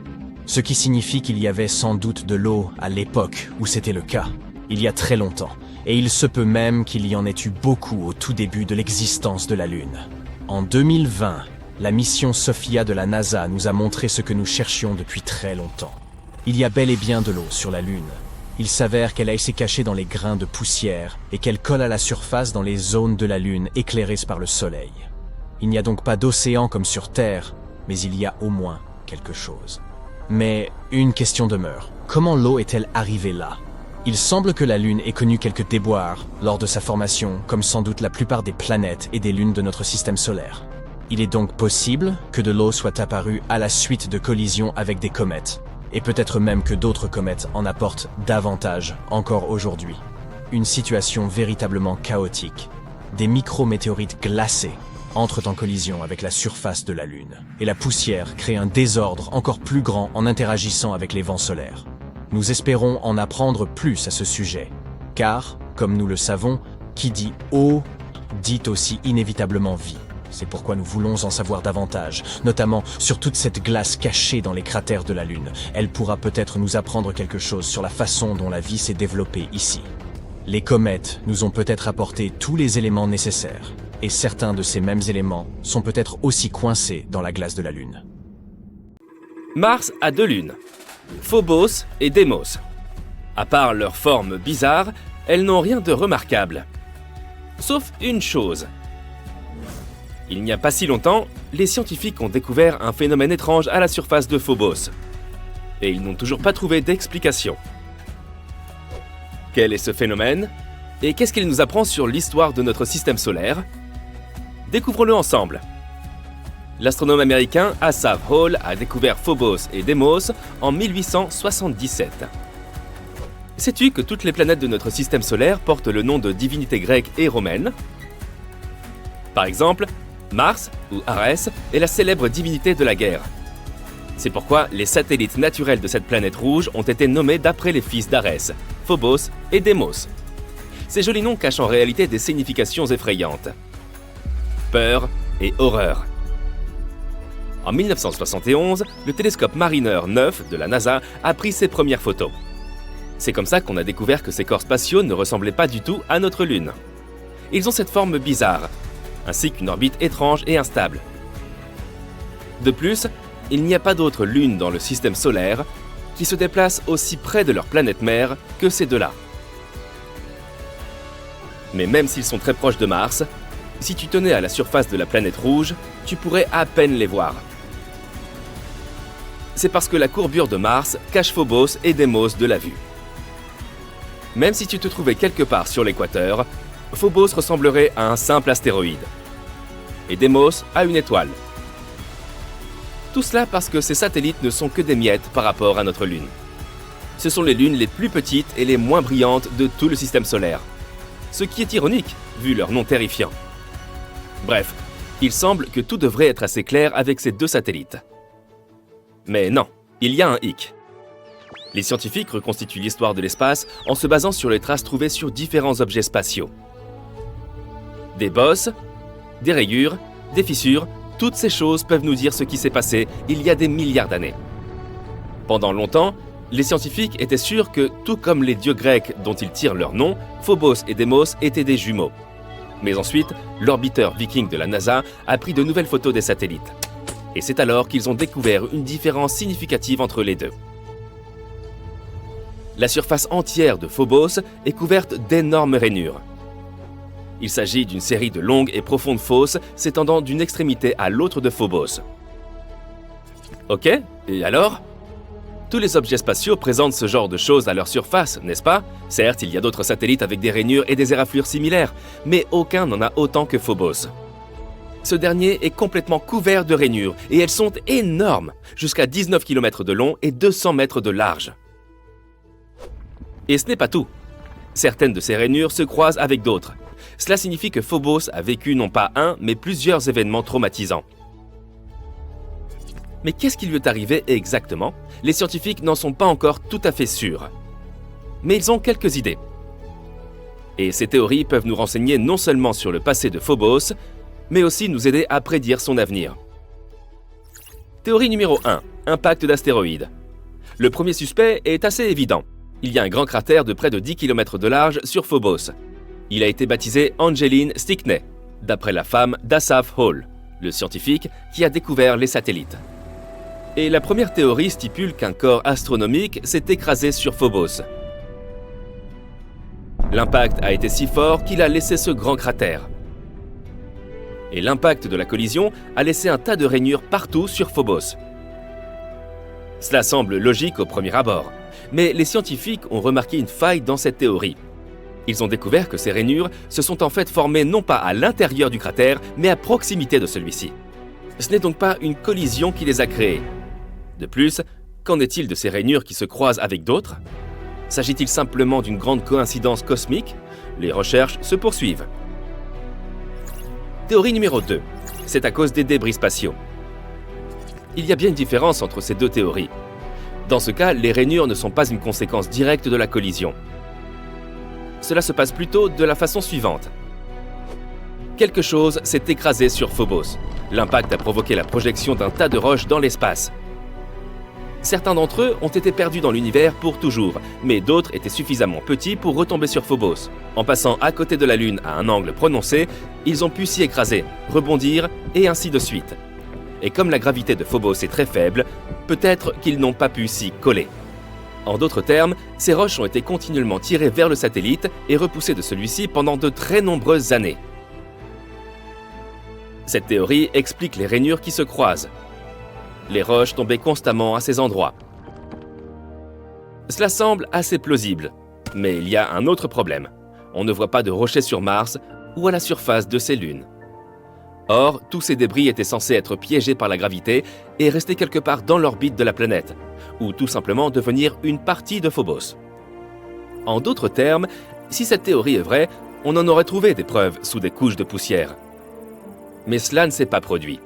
ce qui signifie qu'il y avait sans doute de l'eau à l'époque où c'était le cas, il y a très longtemps, et il se peut même qu'il y en ait eu beaucoup au tout début de l'existence de la Lune. En 2020, la mission Sophia de la NASA nous a montré ce que nous cherchions depuis très longtemps. Il y a bel et bien de l'eau sur la Lune. Il s'avère qu'elle a été cachée dans les grains de poussière et qu'elle colle à la surface dans les zones de la Lune éclairées par le Soleil. Il n'y a donc pas d'océan comme sur Terre, mais il y a au moins quelque chose. Mais une question demeure. Comment l'eau est-elle arrivée là? Il semble que la Lune ait connu quelques déboires lors de sa formation, comme sans doute la plupart des planètes et des lunes de notre système solaire. Il est donc possible que de l'eau soit apparue à la suite de collisions avec des comètes, et peut-être même que d'autres comètes en apportent davantage encore aujourd'hui. Une situation véritablement chaotique. Des micrométéorites glacés entrent en collision avec la surface de la Lune, et la poussière crée un désordre encore plus grand en interagissant avec les vents solaires. Nous espérons en apprendre plus à ce sujet, car, comme nous le savons, qui dit eau dit aussi inévitablement vie. C'est pourquoi nous voulons en savoir davantage, notamment sur toute cette glace cachée dans les cratères de la Lune. Elle pourra peut-être nous apprendre quelque chose sur la façon dont la vie s'est développée ici. Les comètes nous ont peut-être apporté tous les éléments nécessaires, et certains de ces mêmes éléments sont peut-être aussi coincés dans la glace de la Lune. Mars a 2 lunes, Phobos et Deimos. À part leur forme bizarre, elles n'ont rien de remarquable. Sauf une chose. Il n'y a pas si longtemps, les scientifiques ont découvert un phénomène étrange à la surface de Phobos. Et ils n'ont toujours pas trouvé d'explication. Quel est ce phénomène? Et qu'est-ce qu'il nous apprend sur l'histoire de notre système solaire? Découvrons-le ensemble. L'astronome américain Asaph Hall a découvert Phobos et Deimos en 1877. Sais-tu que toutes les planètes de notre système solaire portent le nom de divinités grecques et romaines? Par exemple, Mars, ou Arès, est la célèbre divinité de la guerre. C'est pourquoi les satellites naturels de cette planète rouge ont été nommés d'après les fils d'Arès, Phobos et Deimos. Ces jolis noms cachent en réalité des significations effrayantes. Peur et horreur. En 1971, le télescope Mariner 9 de la NASA a pris ses premières photos. C'est comme ça qu'on a découvert que ces corps spatiaux ne ressemblaient pas du tout à notre Lune. Ils ont cette forme bizarre, ainsi qu'une orbite étrange et instable. De plus, il n'y a pas d'autres lunes dans le système solaire qui se déplacent aussi près de leur planète mère que ces deux-là. Mais même s'ils sont très proches de Mars, si tu tenais à la surface de la planète rouge, tu pourrais à peine les voir. C'est parce que la courbure de Mars cache Phobos et Deimos de la vue. Même si tu te trouvais quelque part sur l'équateur, Phobos ressemblerait à un simple astéroïde, et Deimos à une étoile. Tout cela parce que ces satellites ne sont que des miettes par rapport à notre Lune. Ce sont les lunes les plus petites et les moins brillantes de tout le système solaire. Ce qui est ironique, vu leur nom terrifiant. Bref, il semble que tout devrait être assez clair avec ces deux satellites. Mais non, il y a un hic. Les scientifiques reconstituent l'histoire de l'espace en se basant sur les traces trouvées sur différents objets spatiaux. Des bosses, des rayures, des fissures, toutes ces choses peuvent nous dire ce qui s'est passé il y a des milliards d'années. Pendant longtemps, les scientifiques étaient sûrs que, tout comme les dieux grecs dont ils tirent leur nom, Phobos et Deimos étaient des jumeaux. Mais ensuite, l'orbiteur viking de la NASA a pris de nouvelles photos des satellites. Et c'est alors qu'ils ont découvert une différence significative entre les deux. La surface entière de Phobos est couverte d'énormes rainures. Il s'agit d'une série de longues et profondes fosses s'étendant d'une extrémité à l'autre de Phobos. Ok, et alors ? Tous les objets spatiaux présentent ce genre de choses à leur surface, n'est-ce pas? Certes, il y a d'autres satellites avec des rainures et des éraflures similaires, mais aucun n'en a autant que Phobos. Ce dernier est complètement couvert de rainures, et elles sont énormes, jusqu'à 19 km de long et 200 mètres de large. Et ce n'est pas tout. Certaines de ces rainures se croisent avec d'autres. Cela signifie que Phobos a vécu non pas un, mais plusieurs événements traumatisants. Mais qu'est-ce qui lui est arrivé exactement? Les scientifiques n'en sont pas encore tout à fait sûrs. Mais ils ont quelques idées. Et ces théories peuvent nous renseigner non seulement sur le passé de Phobos, mais aussi nous aider à prédire son avenir. Théorie numéro 1. Impact d'astéroïdes. Le premier suspect est assez évident. Il y a un grand cratère de près de 10 km de large sur Phobos. Il a été baptisé Angeline Stickney, d'après la femme d'Asaph Hall, le scientifique qui a découvert les satellites. Et la première théorie stipule qu'un corps astronomique s'est écrasé sur Phobos. L'impact a été si fort qu'il a laissé ce grand cratère. Et l'impact de la collision a laissé un tas de rainures partout sur Phobos. Cela semble logique au premier abord, mais les scientifiques ont remarqué une faille dans cette théorie. Ils ont découvert que ces rainures se sont en fait formées non pas à l'intérieur du cratère, mais à proximité de celui-ci. Ce n'est donc pas une collision qui les a créées. De plus, qu'en est-il de ces rainures qui se croisent avec d'autres ? S'agit-il simplement d'une grande coïncidence cosmique ? Les recherches se poursuivent. Théorie numéro 2. C'est à cause des débris spatiaux. Il y a bien une différence entre ces deux théories. Dans ce cas, les rainures ne sont pas une conséquence directe de la collision. Cela se passe plutôt de la façon suivante. Quelque chose s'est écrasé sur Phobos. L'impact a provoqué la projection d'un tas de roches dans l'espace. Certains d'entre eux ont été perdus dans l'univers pour toujours, mais d'autres étaient suffisamment petits pour retomber sur Phobos. En passant à côté de la Lune à un angle prononcé, ils ont pu s'y écraser, rebondir et ainsi de suite. Et comme la gravité de Phobos est très faible, peut-être qu'ils n'ont pas pu s'y coller. En d'autres termes, ces roches ont été continuellement tirées vers le satellite et repoussées de celui-ci pendant de très nombreuses années. Cette théorie explique les rainures qui se croisent. Les roches tombaient constamment à ces endroits. Cela semble assez plausible, mais il y a un autre problème. On ne voit pas de rochers sur Mars ou à la surface de ses lunes. Or, tous ces débris étaient censés être piégés par la gravité et rester quelque part dans l'orbite de la planète, ou tout simplement devenir une partie de Phobos. En d'autres termes, si cette théorie est vraie, on en aurait trouvé des preuves sous des couches de poussière. Mais cela ne s'est pas produit.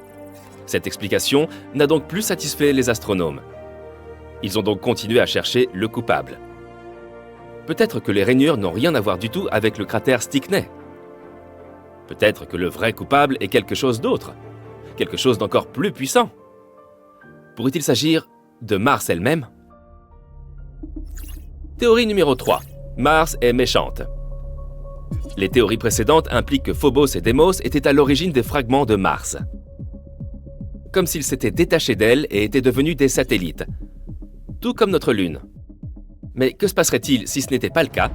Cette explication n'a donc plus satisfait les astronomes. Ils ont donc continué à chercher le coupable. Peut-être que les rainures n'ont rien à voir du tout avec le cratère Stickney. Peut-être que le vrai coupable est quelque chose d'autre, quelque chose d'encore plus puissant. Pourrait-il s'agir de Mars elle-même ? Théorie numéro 3. Mars est méchante. Les théories précédentes impliquent que Phobos et Deimos étaient à l'origine des fragments de Mars. Comme s'ils s'étaient détachés d'elle et étaient devenus des satellites. Tout comme notre Lune. Mais que se passerait-il si ce n'était pas le cas ?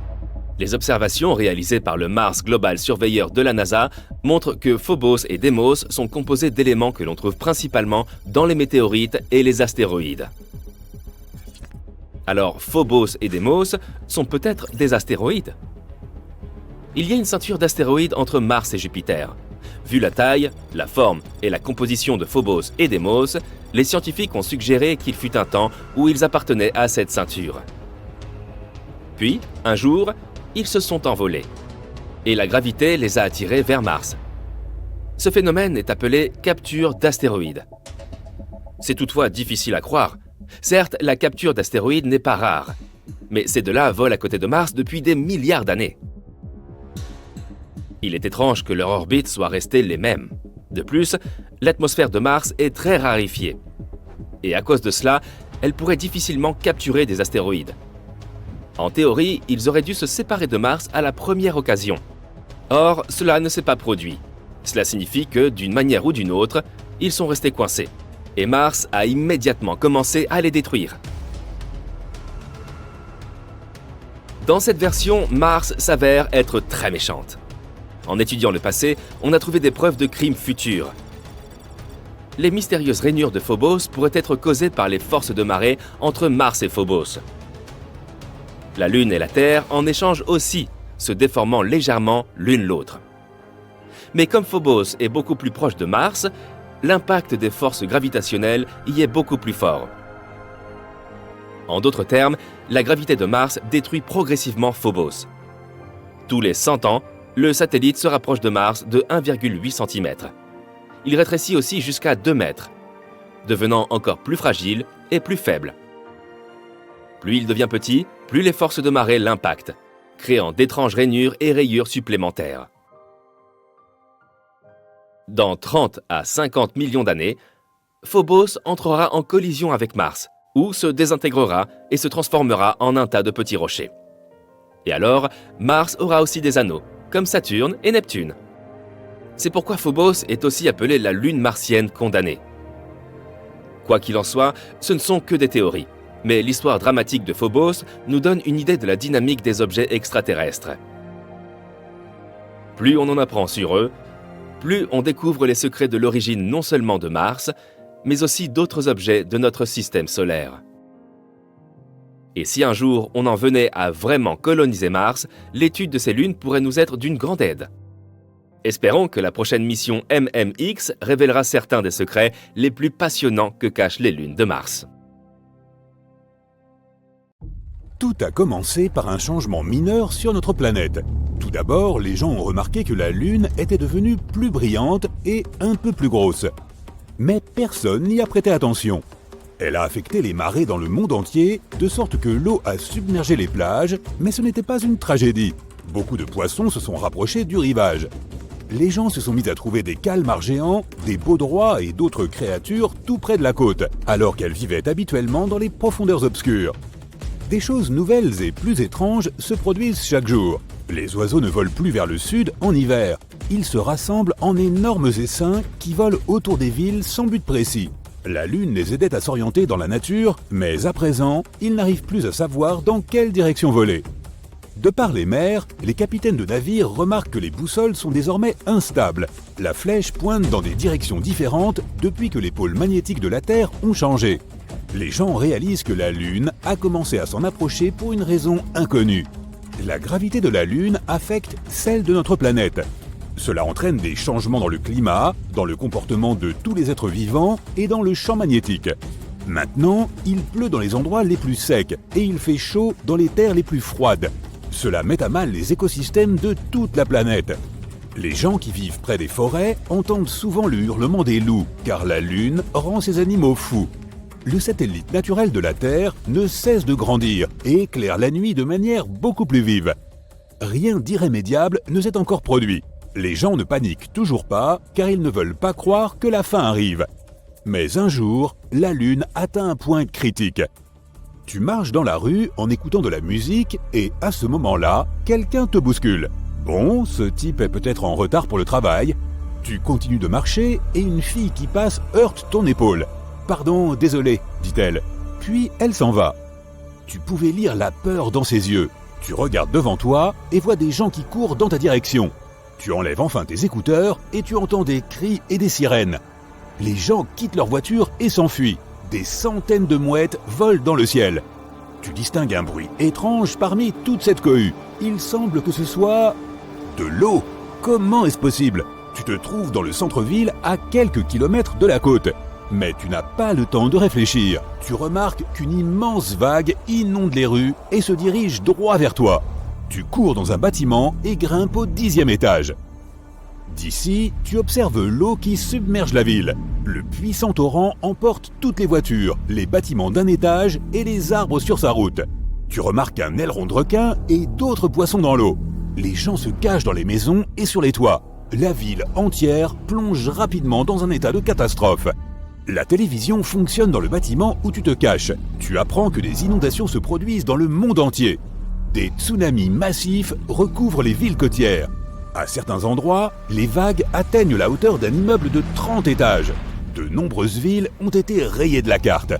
Les observations réalisées par le Mars Global Surveyor de la NASA montrent que Phobos et Deimos sont composés d'éléments que l'on trouve principalement dans les météorites et les astéroïdes. Alors Phobos et Deimos sont peut-être des astéroïdes ? Il y a une ceinture d'astéroïdes entre Mars et Jupiter. Vu la taille, la forme et la composition de Phobos et Deimos, les scientifiques ont suggéré qu'il fut un temps où ils appartenaient à cette ceinture. Puis, un jour, ils se sont envolés. Et la gravité les a attirés vers Mars. Ce phénomène est appelé capture d'astéroïdes. C'est toutefois difficile à croire. Certes, la capture d'astéroïdes n'est pas rare, mais ces deux-là volent à côté de Mars depuis des milliards d'années. Il est étrange que leur orbite soit restée les mêmes. De plus, l'atmosphère de Mars est très raréfiée. Et à cause de cela, elle pourrait difficilement capturer des astéroïdes. En théorie, ils auraient dû se séparer de Mars à la première occasion. Or, cela ne s'est pas produit. Cela signifie que, d'une manière ou d'une autre, ils sont restés coincés. Et Mars a immédiatement commencé à les détruire. Dans cette version, Mars s'avère être très méchante. En étudiant le passé, on a trouvé des preuves de crimes futurs. Les mystérieuses rainures de Phobos pourraient être causées par les forces de marée entre Mars et Phobos. La Lune et la Terre en échangent aussi, se déformant légèrement l'une l'autre. Mais comme Phobos est beaucoup plus proche de Mars, l'impact des forces gravitationnelles y est beaucoup plus fort. En d'autres termes, la gravité de Mars détruit progressivement Phobos. Tous les 100 ans, le satellite se rapproche de Mars de 1,8 cm. Il rétrécit aussi jusqu'à 2 mètres, devenant encore plus fragile et plus faible. Plus il devient petit, plus les forces de marée l'impactent. créant d'étranges rainures et rayures supplémentaires. Dans 30 à 50 millions d'années, Phobos entrera en collision avec Mars, ou se désintégrera et se transformera en un tas de petits rochers. Et alors, Mars aura aussi des anneaux, comme Saturne et Neptune. C'est pourquoi Phobos est aussi appelée la lune martienne condamnée. Quoi qu'il en soit, ce ne sont que des théories, mais l'histoire dramatique de Phobos nous donne une idée de la dynamique des objets extraterrestres. Plus on en apprend sur eux, plus on découvre les secrets de l'origine non seulement de Mars, mais aussi d'autres objets de notre système solaire. Et si un jour on en venait à vraiment coloniser Mars, l'étude de ces lunes pourrait nous être d'une grande aide. Espérons que la prochaine mission MMX révélera certains des secrets les plus passionnants que cachent les lunes de Mars. Tout a commencé par un changement mineur sur notre planète. Tout d'abord, les gens ont remarqué que la Lune était devenue plus brillante et un peu plus grosse. Mais personne n'y a prêté attention. Elle a affecté les marées dans le monde entier, de sorte que l'eau a submergé les plages, mais ce n'était pas une tragédie. Beaucoup de poissons se sont rapprochés du rivage. Les gens se sont mis à trouver des calmars géants, des baudroies et d'autres créatures tout près de la côte, alors qu'elles vivaient habituellement dans les profondeurs obscures. Des choses nouvelles et plus étranges se produisent chaque jour. Les oiseaux ne volent plus vers le sud en hiver. Ils se rassemblent en énormes essaims qui volent autour des villes sans but précis. La Lune les aidait à s'orienter dans la nature, mais à présent, ils n'arrivent plus à savoir dans quelle direction voler. De par les mers, les capitaines de navires remarquent que les boussoles sont désormais instables. La flèche pointe dans des directions différentes depuis que les pôles magnétiques de la Terre ont changé. Les gens réalisent que la Lune a commencé à s'en approcher pour une raison inconnue. La gravité de la Lune affecte celle de notre planète. Cela entraîne des changements dans le climat, dans le comportement de tous les êtres vivants et dans le champ magnétique. Maintenant, il pleut dans les endroits les plus secs et il fait chaud dans les terres les plus froides. Cela met à mal les écosystèmes de toute la planète. Les gens qui vivent près des forêts entendent souvent le hurlement des loups, car la Lune rend ces animaux fous. Le satellite naturel de la Terre ne cesse de grandir et éclaire la nuit de manière beaucoup plus vive. Rien d'irrémédiable ne s'est encore produit. Les gens ne paniquent toujours pas car ils ne veulent pas croire que la fin arrive. Mais un jour, la Lune atteint un point critique. Tu marches dans la rue en écoutant de la musique et à ce moment-là, quelqu'un te bouscule. Bon, ce type est peut-être en retard pour le travail. Tu continues de marcher et une fille qui passe heurte ton épaule. « Pardon, désolé, dit-elle. » Puis elle s'en va. Tu pouvais lire la peur dans ses yeux. Tu regardes devant toi et vois des gens qui courent dans ta direction. Tu enlèves enfin tes écouteurs et tu entends des cris et des sirènes. Les gens quittent leur voiture et s'enfuient. Des centaines de mouettes volent dans le ciel. Tu distingues un bruit étrange parmi toute cette cohue. Il semble que ce soit... de l'eau. Comment est-ce possible? Tu te trouves dans le centre-ville à quelques kilomètres de la côte. Mais tu n'as pas le temps de réfléchir. Tu remarques qu'une immense vague inonde les rues et se dirige droit vers toi. Tu cours dans un bâtiment et grimpes au 10e étage. D'ici, tu observes l'eau qui submerge la ville. Le puissant torrent emporte toutes les voitures, les bâtiments d'un étage et les arbres sur sa route. Tu remarques un aileron de requin et d'autres poissons dans l'eau. Les gens se cachent dans les maisons et sur les toits. La ville entière plonge rapidement dans un état de catastrophe. La télévision fonctionne dans le bâtiment où tu te caches. Tu apprends que des inondations se produisent dans le monde entier. Des tsunamis massifs recouvrent les villes côtières. À certains endroits, les vagues atteignent la hauteur d'un immeuble de 30 étages. De nombreuses villes ont été rayées de la carte.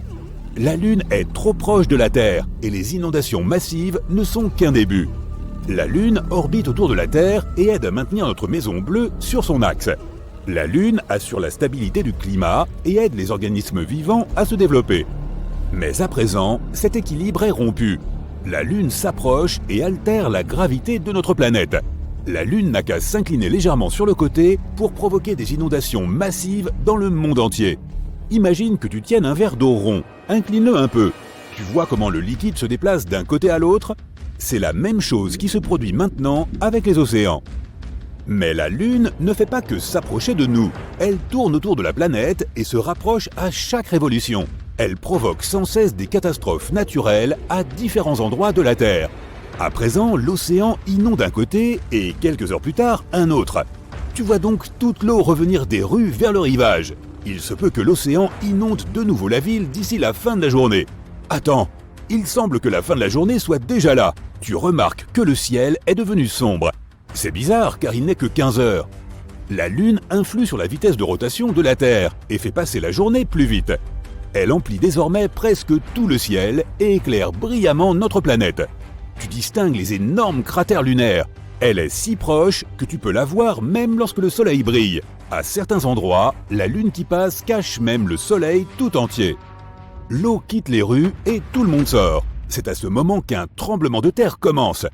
La Lune est trop proche de la Terre et les inondations massives ne sont qu'un début. La Lune orbite autour de la Terre et aide à maintenir notre maison bleue sur son axe. La Lune assure la stabilité du climat et aide les organismes vivants à se développer. Mais à présent, cet équilibre est rompu. La Lune s'approche et altère la gravité de notre planète. La Lune n'a qu'à s'incliner légèrement sur le côté pour provoquer des inondations massives dans le monde entier. Imagine que tu tiennes un verre d'eau rond, incline-le un peu. Tu vois comment le liquide se déplace d'un côté à l'autre? C'est la même chose qui se produit maintenant avec les océans. Mais la Lune ne fait pas que s'approcher de nous. Elle tourne autour de la planète et se rapproche à chaque révolution. Elle provoque sans cesse des catastrophes naturelles à différents endroits de la Terre. À présent, l'océan inonde un côté et quelques heures plus tard, un autre. Tu vois donc toute l'eau revenir des rues vers le rivage. Il se peut que l'océan inonde de nouveau la ville d'ici la fin de la journée. Attends, il semble que la fin de la journée soit déjà là. Tu remarques que le ciel est devenu sombre. C'est bizarre car il n'est que 15 heures. La Lune influe sur la vitesse de rotation de la Terre et fait passer la journée plus vite. Elle emplit désormais presque tout le ciel et éclaire brillamment notre planète. Tu distingues les énormes cratères lunaires. Elle est si proche que tu peux la voir même lorsque le soleil brille. À certains endroits, la Lune qui passe cache même le soleil tout entier. L'eau quitte les rues et tout le monde sort. C'est à ce moment qu'un tremblement de terre commence.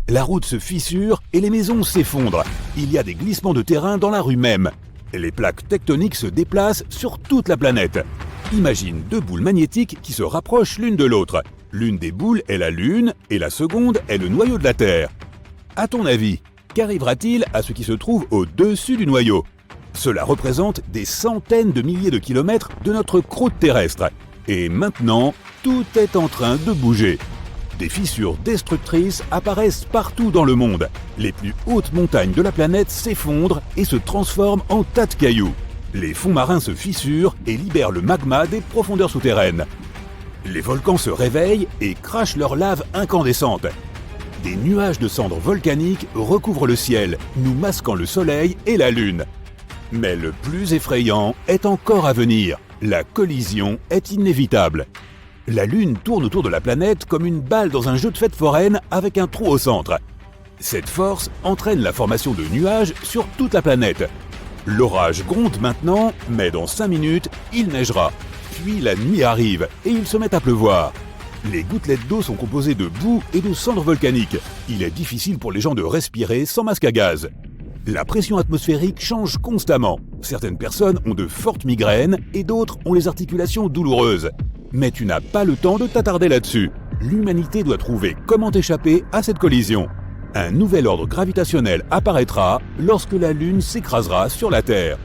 La route se fissure et les maisons s'effondrent. Il y a des glissements de terrain dans la rue même. Les plaques tectoniques se déplacent sur toute la planète. Imagine deux boules magnétiques qui se rapprochent l'une de l'autre. L'une des boules est la Lune et la seconde est le noyau de la Terre. À ton avis, qu'arrivera-t-il à ce qui se trouve au-dessus du noyau ? Cela représente des centaines de milliers de kilomètres de notre croûte terrestre. Et maintenant, tout est en train de bouger. Des fissures destructrices apparaissent partout dans le monde. Les plus hautes montagnes de la planète s'effondrent et se transforment en tas de cailloux. Les fonds marins se fissurent et libèrent le magma des profondeurs souterraines. Les volcans se réveillent et crachent leur lave incandescente. Des nuages de cendres volcaniques recouvrent le ciel, nous masquant le soleil et la lune. Mais le plus effrayant est encore à venir. La collision est inévitable. La Lune tourne autour de la planète comme une balle dans un jeu de fête foraine avec un trou au centre. Cette force entraîne la formation de nuages sur toute la planète. L'orage gronde maintenant, mais dans 5 minutes, il neigera. Puis la nuit arrive et il se met à pleuvoir. Les gouttelettes d'eau sont composées de boue et de cendres volcaniques. Il est difficile pour les gens de respirer sans masque à gaz. La pression atmosphérique change constamment. Certaines personnes ont de fortes migraines et d'autres ont les articulations douloureuses. Mais tu n'as pas le temps de t'attarder là-dessus. L'humanité doit trouver comment échapper à cette collision. Un nouvel ordre gravitationnel apparaîtra lorsque la Lune s'écrasera sur la Terre.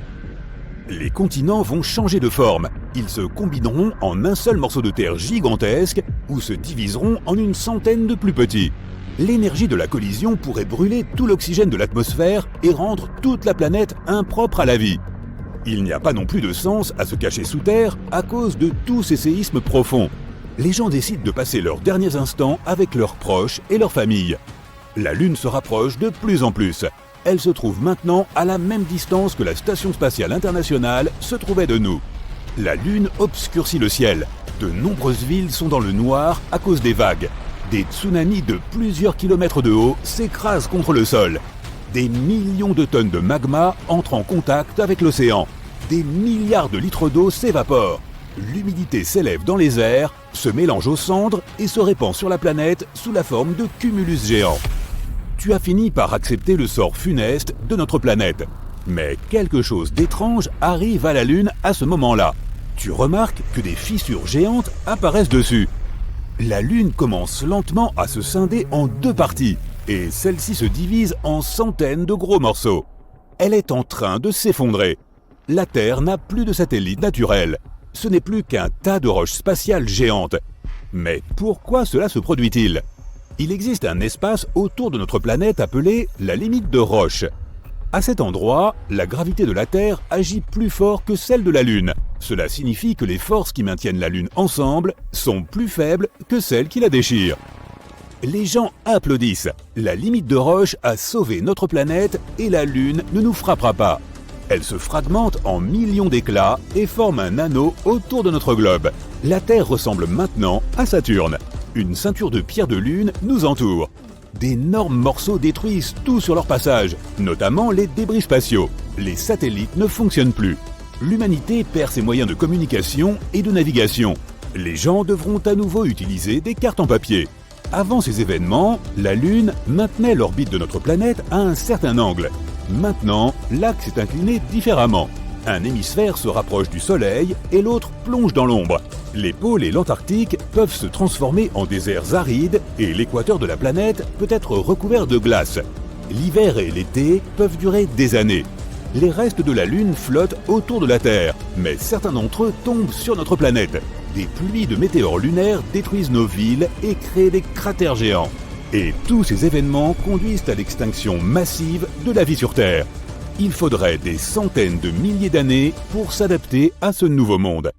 Les continents vont changer de forme. Ils se combineront en un seul morceau de terre gigantesque ou se diviseront en une centaine de plus petits. L'énergie de la collision pourrait brûler tout l'oxygène de l'atmosphère et rendre toute la planète impropre à la vie. Il n'y a pas non plus de sens à se cacher sous terre à cause de tous ces séismes profonds. Les gens décident de passer leurs derniers instants avec leurs proches et leurs familles. La Lune se rapproche de plus en plus. Elle se trouve maintenant à la même distance que la Station spatiale internationale se trouvait de nous. La Lune obscurcit le ciel. De nombreuses villes sont dans le noir à cause des vagues. Des tsunamis de plusieurs kilomètres de haut s'écrasent contre le sol. Des millions de tonnes de magma entrent en contact avec l'océan. Des milliards de litres d'eau s'évaporent. L'humidité s'élève dans les airs, se mélange aux cendres et se répand sur la planète sous la forme de cumulus géants. Tu as fini par accepter le sort funeste de notre planète. Mais quelque chose d'étrange arrive à la Lune à ce moment-là. Tu remarques que des fissures géantes apparaissent dessus. La Lune commence lentement à se scinder en 2 parties, et celle-ci se divise en centaines de gros morceaux. Elle est en train de s'effondrer. La Terre n'a plus de satellite naturel. Ce n'est plus qu'un tas de roches spatiales géantes. Mais pourquoi cela se produit-il ? Il existe un espace autour de notre planète appelé la limite de Roche. À cet endroit, la gravité de la Terre agit plus fort que celle de la Lune. Cela signifie que les forces qui maintiennent la Lune ensemble sont plus faibles que celles qui la déchirent. Les gens applaudissent. La limite de Roche a sauvé notre planète et la Lune ne nous frappera pas. Elle se fragmente en millions d'éclats et forme un anneau autour de notre globe. La Terre ressemble maintenant à Saturne. Une ceinture de pierres de lune nous entoure. D'énormes morceaux détruisent tout sur leur passage, notamment les débris spatiaux. Les satellites ne fonctionnent plus. L'humanité perd ses moyens de communication et de navigation. Les gens devront à nouveau utiliser des cartes en papier. Avant ces événements, la Lune maintenait l'orbite de notre planète à un certain angle. Maintenant, l'axe est incliné différemment. Un hémisphère se rapproche du Soleil et l'autre plonge dans l'ombre. Les pôles et l'Antarctique peuvent se transformer en déserts arides et l'équateur de la planète peut être recouvert de glace. L'hiver et l'été peuvent durer des années. Les restes de la Lune flottent autour de la Terre, mais certains d'entre eux tombent sur notre planète. Des pluies de météores lunaires détruisent nos villes et créent des cratères géants. Et tous ces événements conduisent à l'extinction massive de la vie sur Terre. Il faudrait des centaines de milliers d'années pour s'adapter à ce nouveau monde.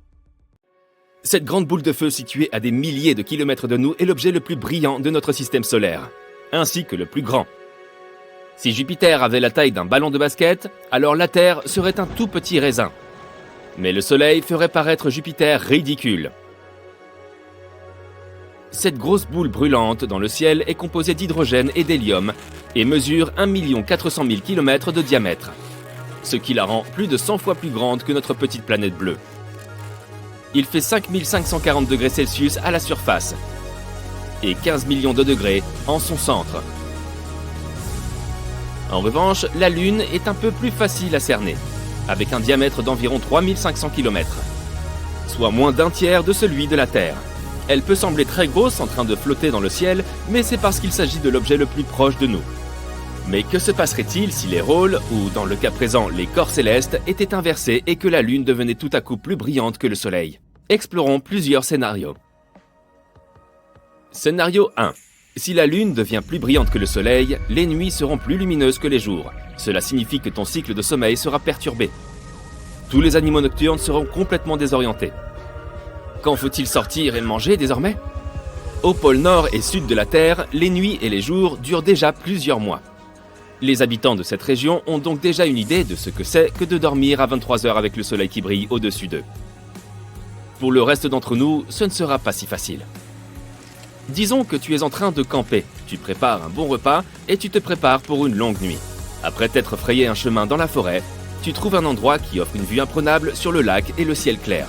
Cette grande boule de feu située à des milliers de kilomètres de nous est l'objet le plus brillant de notre système solaire, ainsi que le plus grand. Si Jupiter avait la taille d'un ballon de basket, alors la Terre serait un tout petit raisin. Mais le Soleil ferait paraître Jupiter ridicule. Cette grosse boule brûlante dans le ciel est composée d'hydrogène et d'hélium et mesure 1 400 000 km de diamètre, ce qui la rend plus de 100 fois plus grande que notre petite planète bleue. Il fait 5540 degrés Celsius à la surface et 15 millions de degrés en son centre. En revanche, la Lune est un peu plus facile à cerner, avec un diamètre d'environ 3500 km, soit moins d'un tiers de celui de la Terre. Elle peut sembler très grosse en train de flotter dans le ciel, mais c'est parce qu'il s'agit de l'objet le plus proche de nous. Mais que se passerait-il si les rôles, ou dans le cas présent les corps célestes, étaient inversés et que la Lune devenait tout à coup plus brillante que le Soleil? Explorons plusieurs scénarios. Scénario 1. Si la Lune devient plus brillante que le Soleil, les nuits seront plus lumineuses que les jours. Cela signifie que ton cycle de sommeil sera perturbé. Tous les animaux nocturnes seront complètement désorientés. Quand faut-il sortir et manger désormais? Au pôle nord et sud de la Terre, les nuits et les jours durent déjà plusieurs mois. Les habitants de cette région ont donc déjà une idée de ce que c'est que de dormir à 23h avec le soleil qui brille au-dessus d'eux. Pour le reste d'entre nous, ce ne sera pas si facile. Disons que tu es en train de camper, tu prépares un bon repas et tu te prépares pour une longue nuit. Après t'être frayé un chemin dans la forêt, tu trouves un endroit qui offre une vue imprenable sur le lac et le ciel clair.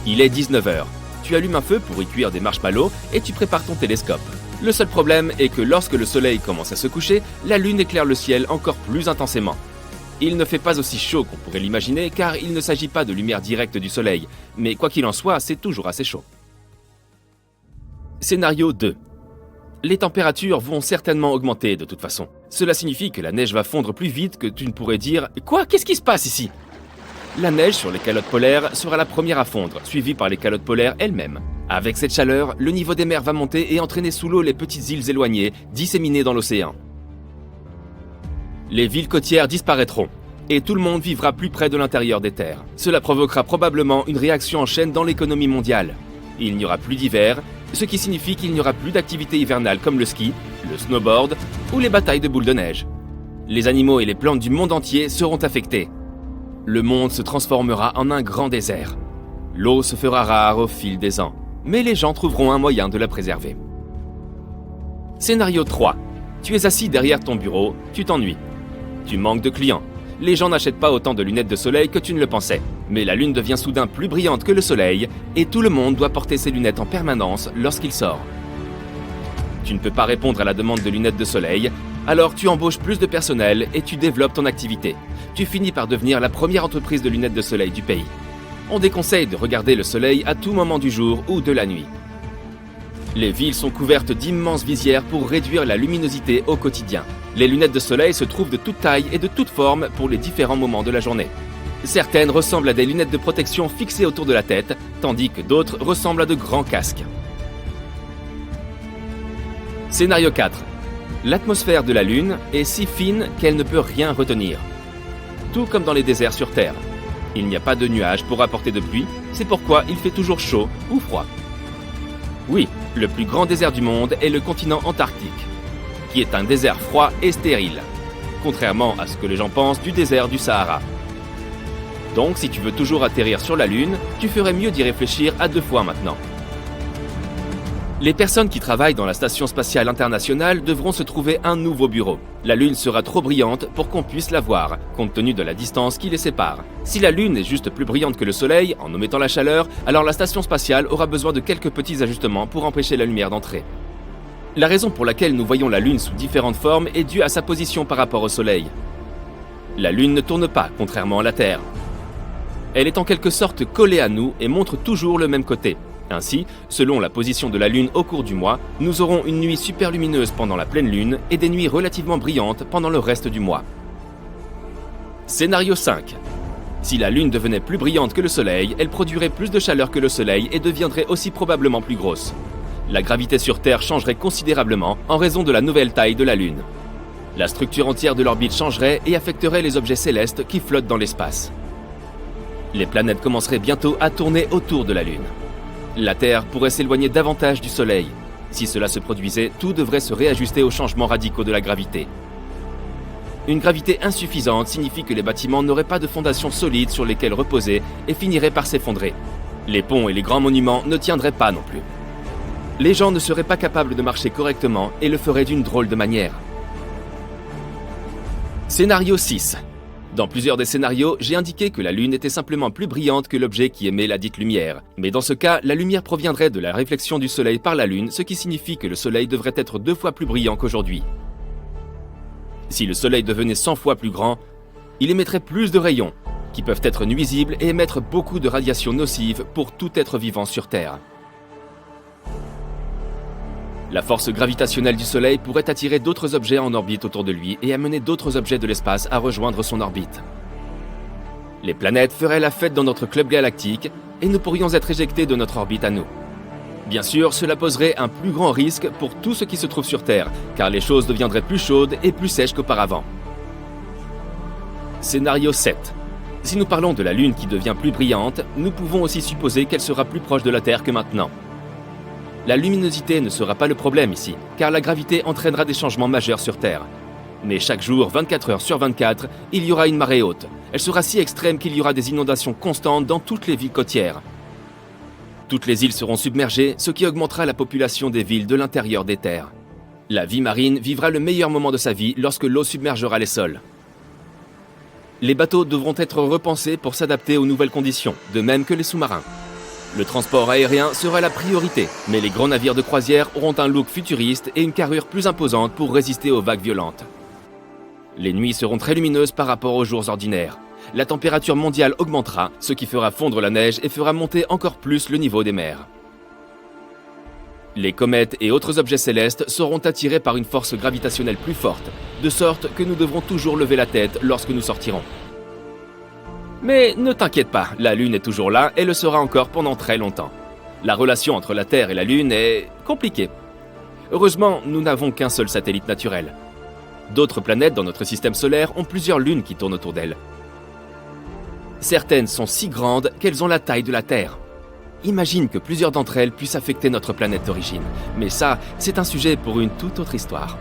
Il est 19h. Tu allumes un feu pour y cuire des marshmallows et tu prépares ton télescope. Le seul problème est que lorsque le soleil commence à se coucher, la lune éclaire le ciel encore plus intensément. Il ne fait pas aussi chaud qu'on pourrait l'imaginer car il ne s'agit pas de lumière directe du soleil, mais quoi qu'il en soit, c'est toujours assez chaud. Scénario 2. Les températures vont certainement augmenter de toute façon. Cela signifie que la neige va fondre plus vite que tu ne pourrais dire « Quoi? Qu'est-ce qui se passe ici ?» La neige sur les calottes polaires sera la première à fondre, suivie par les calottes polaires elles-mêmes. Avec cette chaleur, le niveau des mers va monter et entraîner sous l'eau les petites îles éloignées, disséminées dans l'océan. Les villes côtières disparaîtront, et tout le monde vivra plus près de l'intérieur des terres. Cela provoquera probablement une réaction en chaîne dans l'économie mondiale. Il n'y aura plus d'hiver, ce qui signifie qu'il n'y aura plus d'activités hivernales comme le ski, le snowboard ou les batailles de boules de neige. Les animaux et les plantes du monde entier seront affectés. Le monde se transformera en un grand désert. L'eau se fera rare au fil des ans, mais les gens trouveront un moyen de la préserver. Scénario 3. Tu es assis derrière ton bureau, tu t'ennuies. Tu manques de clients. Les gens n'achètent pas autant de lunettes de soleil que tu ne le pensais. Mais la lune devient soudain plus brillante que le soleil et tout le monde doit porter ses lunettes en permanence lorsqu'il sort. Tu ne peux pas répondre à la demande de lunettes de soleil, alors tu embauches plus de personnel et tu développes ton activité. Tu finis par devenir la première entreprise de lunettes de soleil du pays. On déconseille de regarder le soleil à tout moment du jour ou de la nuit. Les villes sont couvertes d'immenses visières pour réduire la luminosité au quotidien. Les lunettes de soleil se trouvent de toute taille et de toute forme pour les différents moments de la journée. Certaines ressemblent à des lunettes de protection fixées autour de la tête, tandis que d'autres ressemblent à de grands casques. Scénario 4. L'atmosphère de la Lune est si fine qu'elle ne peut rien retenir. Tout comme dans les déserts sur Terre. Il n'y a pas de nuages pour apporter de pluie, c'est pourquoi il fait toujours chaud ou froid. Oui, le plus grand désert du monde est le continent antarctique, qui est un désert froid et stérile, contrairement à ce que les gens pensent du désert du Sahara. Donc si tu veux toujours atterrir sur la Lune, tu ferais mieux d'y réfléchir à 2 fois maintenant. Les personnes qui travaillent dans la Station spatiale internationale devront se trouver un nouveau bureau. La Lune sera trop brillante pour qu'on puisse la voir, compte tenu de la distance qui les sépare. Si la Lune est juste plus brillante que le Soleil, en omettant la chaleur, alors la Station spatiale aura besoin de quelques petits ajustements pour empêcher la lumière d'entrer. La raison pour laquelle nous voyons la Lune sous différentes formes est due à sa position par rapport au Soleil. La Lune ne tourne pas, contrairement à la Terre. Elle est en quelque sorte collée à nous et montre toujours le même côté. Ainsi, selon la position de la Lune au cours du mois, nous aurons une nuit super lumineuse pendant la pleine Lune et des nuits relativement brillantes pendant le reste du mois. Scénario 5. Si la Lune devenait plus brillante que le Soleil, elle produirait plus de chaleur que le Soleil et deviendrait aussi probablement plus grosse. la gravité sur Terre changerait considérablement en raison de la nouvelle taille de la Lune. La structure entière de l'orbite changerait et affecterait les objets célestes qui flottent dans l'espace. Les planètes commenceraient bientôt à tourner autour de la Lune. La Terre pourrait s'éloigner davantage du Soleil. Si cela se produisait, tout devrait se réajuster aux changements radicaux de la gravité. Une gravité insuffisante signifie que les bâtiments n'auraient pas de fondations solides sur lesquelles reposer et finiraient par s'effondrer. Les ponts et les grands monuments ne tiendraient pas non plus. Les gens ne seraient pas capables de marcher correctement et le feraient d'une drôle de manière. Scénario 6. Dans plusieurs des scénarios, j'ai indiqué que la Lune était simplement plus brillante que l'objet qui émet la dite lumière. Mais dans ce cas, la lumière proviendrait de la réflexion du Soleil par la Lune, ce qui signifie que le Soleil devrait être 2 fois plus brillant qu'aujourd'hui. Si le Soleil devenait 100 fois plus grand, il émettrait plus de rayons, qui peuvent être nuisibles et émettre beaucoup de radiations nocives pour tout être vivant sur Terre. La force gravitationnelle du Soleil pourrait attirer d'autres objets en orbite autour de lui et amener d'autres objets de l'espace à rejoindre son orbite. Les planètes feraient la fête dans notre club galactique et nous pourrions être éjectés de notre orbite à nous. Bien sûr, cela poserait un plus grand risque pour tout ce qui se trouve sur Terre, car les choses deviendraient plus chaudes et plus sèches qu'auparavant. Scénario 7. Si nous parlons de la Lune qui devient plus brillante, nous pouvons aussi supposer qu'elle sera plus proche de la Terre que maintenant. La luminosité ne sera pas le problème ici, car la gravité entraînera des changements majeurs sur Terre. Mais chaque jour, 24 heures sur 24, il y aura une marée haute. Elle sera si extrême qu'il y aura des inondations constantes dans toutes les villes côtières. Toutes les îles seront submergées, ce qui augmentera la population des villes de l'intérieur des terres. La vie marine vivra le meilleur moment de sa vie lorsque l'eau submergera les sols. Les bateaux devront être repensés pour s'adapter aux nouvelles conditions, de même que les sous-marins. Le transport aérien sera la priorité, mais les grands navires de croisière auront un look futuriste et une carrure plus imposante pour résister aux vagues violentes. Les nuits seront très lumineuses par rapport aux jours ordinaires. La température mondiale augmentera, ce qui fera fondre la neige et fera monter encore plus le niveau des mers. Les comètes et autres objets célestes seront attirés par une force gravitationnelle plus forte, de sorte que nous devrons toujours lever la tête lorsque nous sortirons. Mais ne t'inquiète pas, la Lune est toujours là et le sera encore pendant très longtemps. La relation entre la Terre et la Lune est compliquée. Heureusement, nous n'avons qu'un seul satellite naturel. D'autres planètes dans notre système solaire ont plusieurs lunes qui tournent autour d'elles. Certaines sont si grandes qu'elles ont la taille de la Terre. Imagine que plusieurs d'entre elles puissent affecter notre planète d'origine. Mais ça, c'est un sujet pour une toute autre histoire.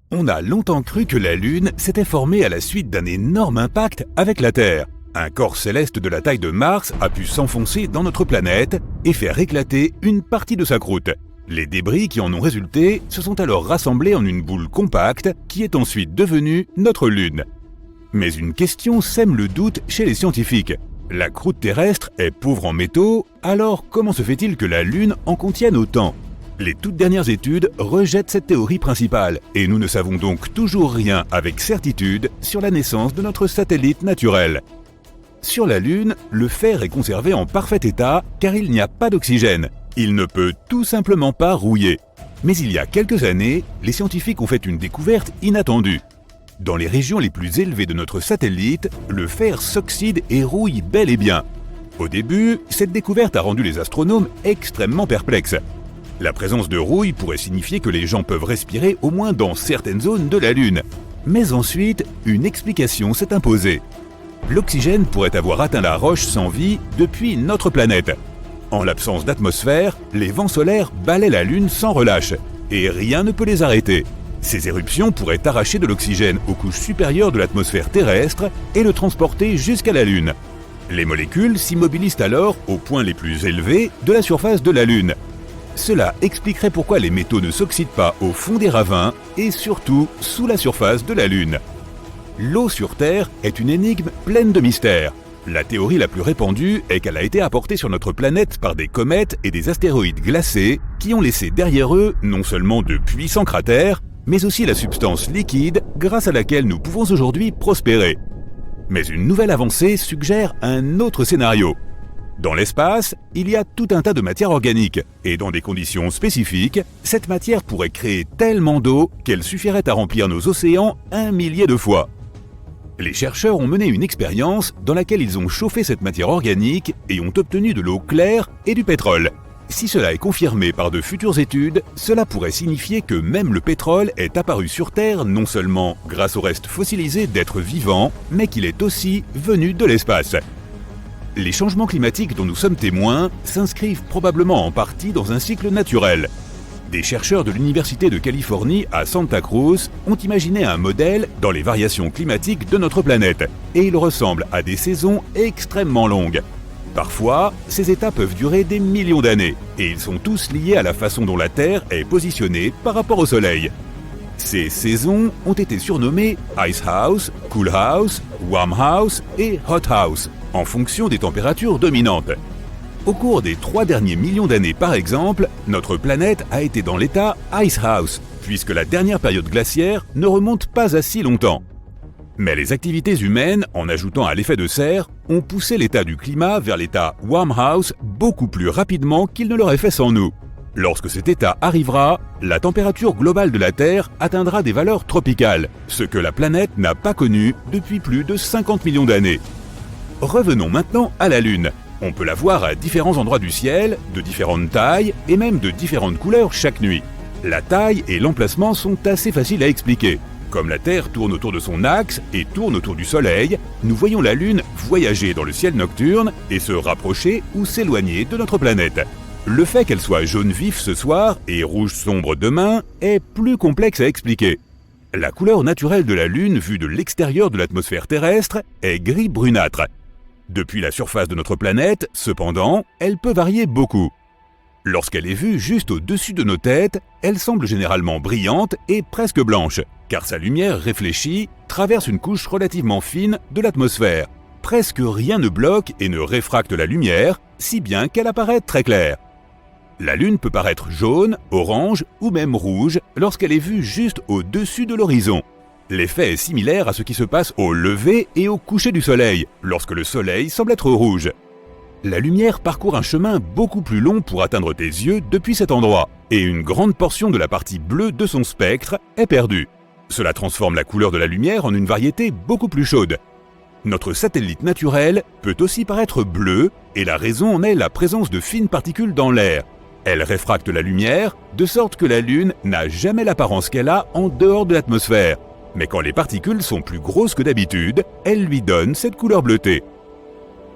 On a longtemps cru que la Lune s'était formée à la suite d'un énorme impact avec la Terre. Un corps céleste de la taille de Mars a pu s'enfoncer dans notre planète et faire éclater une partie de sa croûte. Les débris qui en ont résulté se sont alors rassemblés en une boule compacte qui est ensuite devenue notre Lune. Mais une question sème le doute chez les scientifiques. La croûte terrestre est pauvre en métaux, alors comment se fait-il que la Lune en contienne autant ? Les toutes dernières études rejettent cette théorie principale, et nous ne savons donc toujours rien avec certitude sur la naissance de notre satellite naturel. Sur la Lune, le fer est conservé en parfait état car il n'y a pas d'oxygène. Il ne peut tout simplement pas rouiller. Mais il y a quelques années, les scientifiques ont fait une découverte inattendue. Dans les régions les plus élevées de notre satellite, le fer s'oxyde et rouille bel et bien. Au début, cette découverte a rendu les astronomes extrêmement perplexes. La présence de rouille pourrait signifier que les gens peuvent respirer au moins dans certaines zones de la Lune. Mais ensuite, une explication s'est imposée. L'oxygène pourrait avoir atteint la roche sans vie depuis notre planète. En l'absence d'atmosphère, les vents solaires balaient la Lune sans relâche, et rien ne peut les arrêter. Ces éruptions pourraient arracher de l'oxygène aux couches supérieures de l'atmosphère terrestre et le transporter jusqu'à la Lune. Les molécules s'immobilisent alors aux points les plus élevés de la surface de la Lune. Cela expliquerait pourquoi les métaux ne s'oxydent pas au fond des ravins et surtout sous la surface de la Lune. L'eau sur Terre est une énigme pleine de mystères. La théorie la plus répandue est qu'elle a été apportée sur notre planète par des comètes et des astéroïdes glacés qui ont laissé derrière eux non seulement de puissants cratères, mais aussi la substance liquide grâce à laquelle nous pouvons aujourd'hui prospérer. Mais une nouvelle avancée suggère un autre scénario. Dans l'espace, il y a tout un tas de matière organique, et dans des conditions spécifiques, cette matière pourrait créer tellement d'eau qu'elle suffirait à remplir nos océans 1 millier de fois. Les chercheurs ont mené une expérience dans laquelle ils ont chauffé cette matière organique et ont obtenu de l'eau claire et du pétrole. Si cela est confirmé par de futures études, cela pourrait signifier que même le pétrole est apparu sur Terre non seulement grâce aux restes fossilisés d'êtres vivants, mais qu'il est aussi venu de l'espace. Les changements climatiques dont nous sommes témoins s'inscrivent probablement en partie dans un cycle naturel. Des chercheurs de l'Université de Californie à Santa Cruz ont imaginé un modèle dans les variations climatiques de notre planète, et il ressemble à des saisons extrêmement longues. Parfois, ces états peuvent durer des millions d'années, et ils sont tous liés à la façon dont la Terre est positionnée par rapport au Soleil. Ces saisons ont été surnommées Ice House, Cool House, Warm House et Hot House, en fonction des températures dominantes. Au cours des 3 derniers millions d'années par exemple, notre planète a été dans l'état Ice House, puisque la dernière période glaciaire ne remonte pas à si longtemps. Mais les activités humaines, en ajoutant à l'effet de serre, ont poussé l'état du climat vers l'état Warm House beaucoup plus rapidement qu'il ne l'aurait fait sans nous. Lorsque cet état arrivera, la température globale de la Terre atteindra des valeurs tropicales, ce que la planète n'a pas connu depuis plus de 50 millions d'années. Revenons maintenant à la Lune. On peut la voir à différents endroits du ciel, de différentes tailles et même de différentes couleurs chaque nuit. La taille et l'emplacement sont assez faciles à expliquer. Comme la Terre tourne autour de son axe et tourne autour du Soleil, nous voyons la Lune voyager dans le ciel nocturne et se rapprocher ou s'éloigner de notre planète. Le fait qu'elle soit jaune vif ce soir et rouge sombre demain est plus complexe à expliquer. La couleur naturelle de la Lune vue de l'extérieur de l'atmosphère terrestre est gris brunâtre. Depuis la surface de notre planète, cependant, elle peut varier beaucoup. Lorsqu'elle est vue juste au-dessus de nos têtes, elle semble généralement brillante et presque blanche, car sa lumière réfléchie traverse une couche relativement fine de l'atmosphère. Presque rien ne bloque et ne réfracte la lumière, si bien qu'elle apparaît très claire. La Lune peut paraître jaune, orange ou même rouge lorsqu'elle est vue juste au-dessus de l'horizon. L'effet est similaire à ce qui se passe au lever et au coucher du Soleil, lorsque le Soleil semble être rouge. La lumière parcourt un chemin beaucoup plus long pour atteindre tes yeux depuis cet endroit, et une grande portion de la partie bleue de son spectre est perdue. Cela transforme la couleur de la lumière en une variété beaucoup plus chaude. Notre satellite naturel peut aussi paraître bleu, et la raison en est la présence de fines particules dans l'air. Elles réfractent la lumière, de sorte que la Lune n'a jamais l'apparence qu'elle a en dehors de l'atmosphère. Mais quand les particules sont plus grosses que d'habitude, elles lui donnent cette couleur bleutée.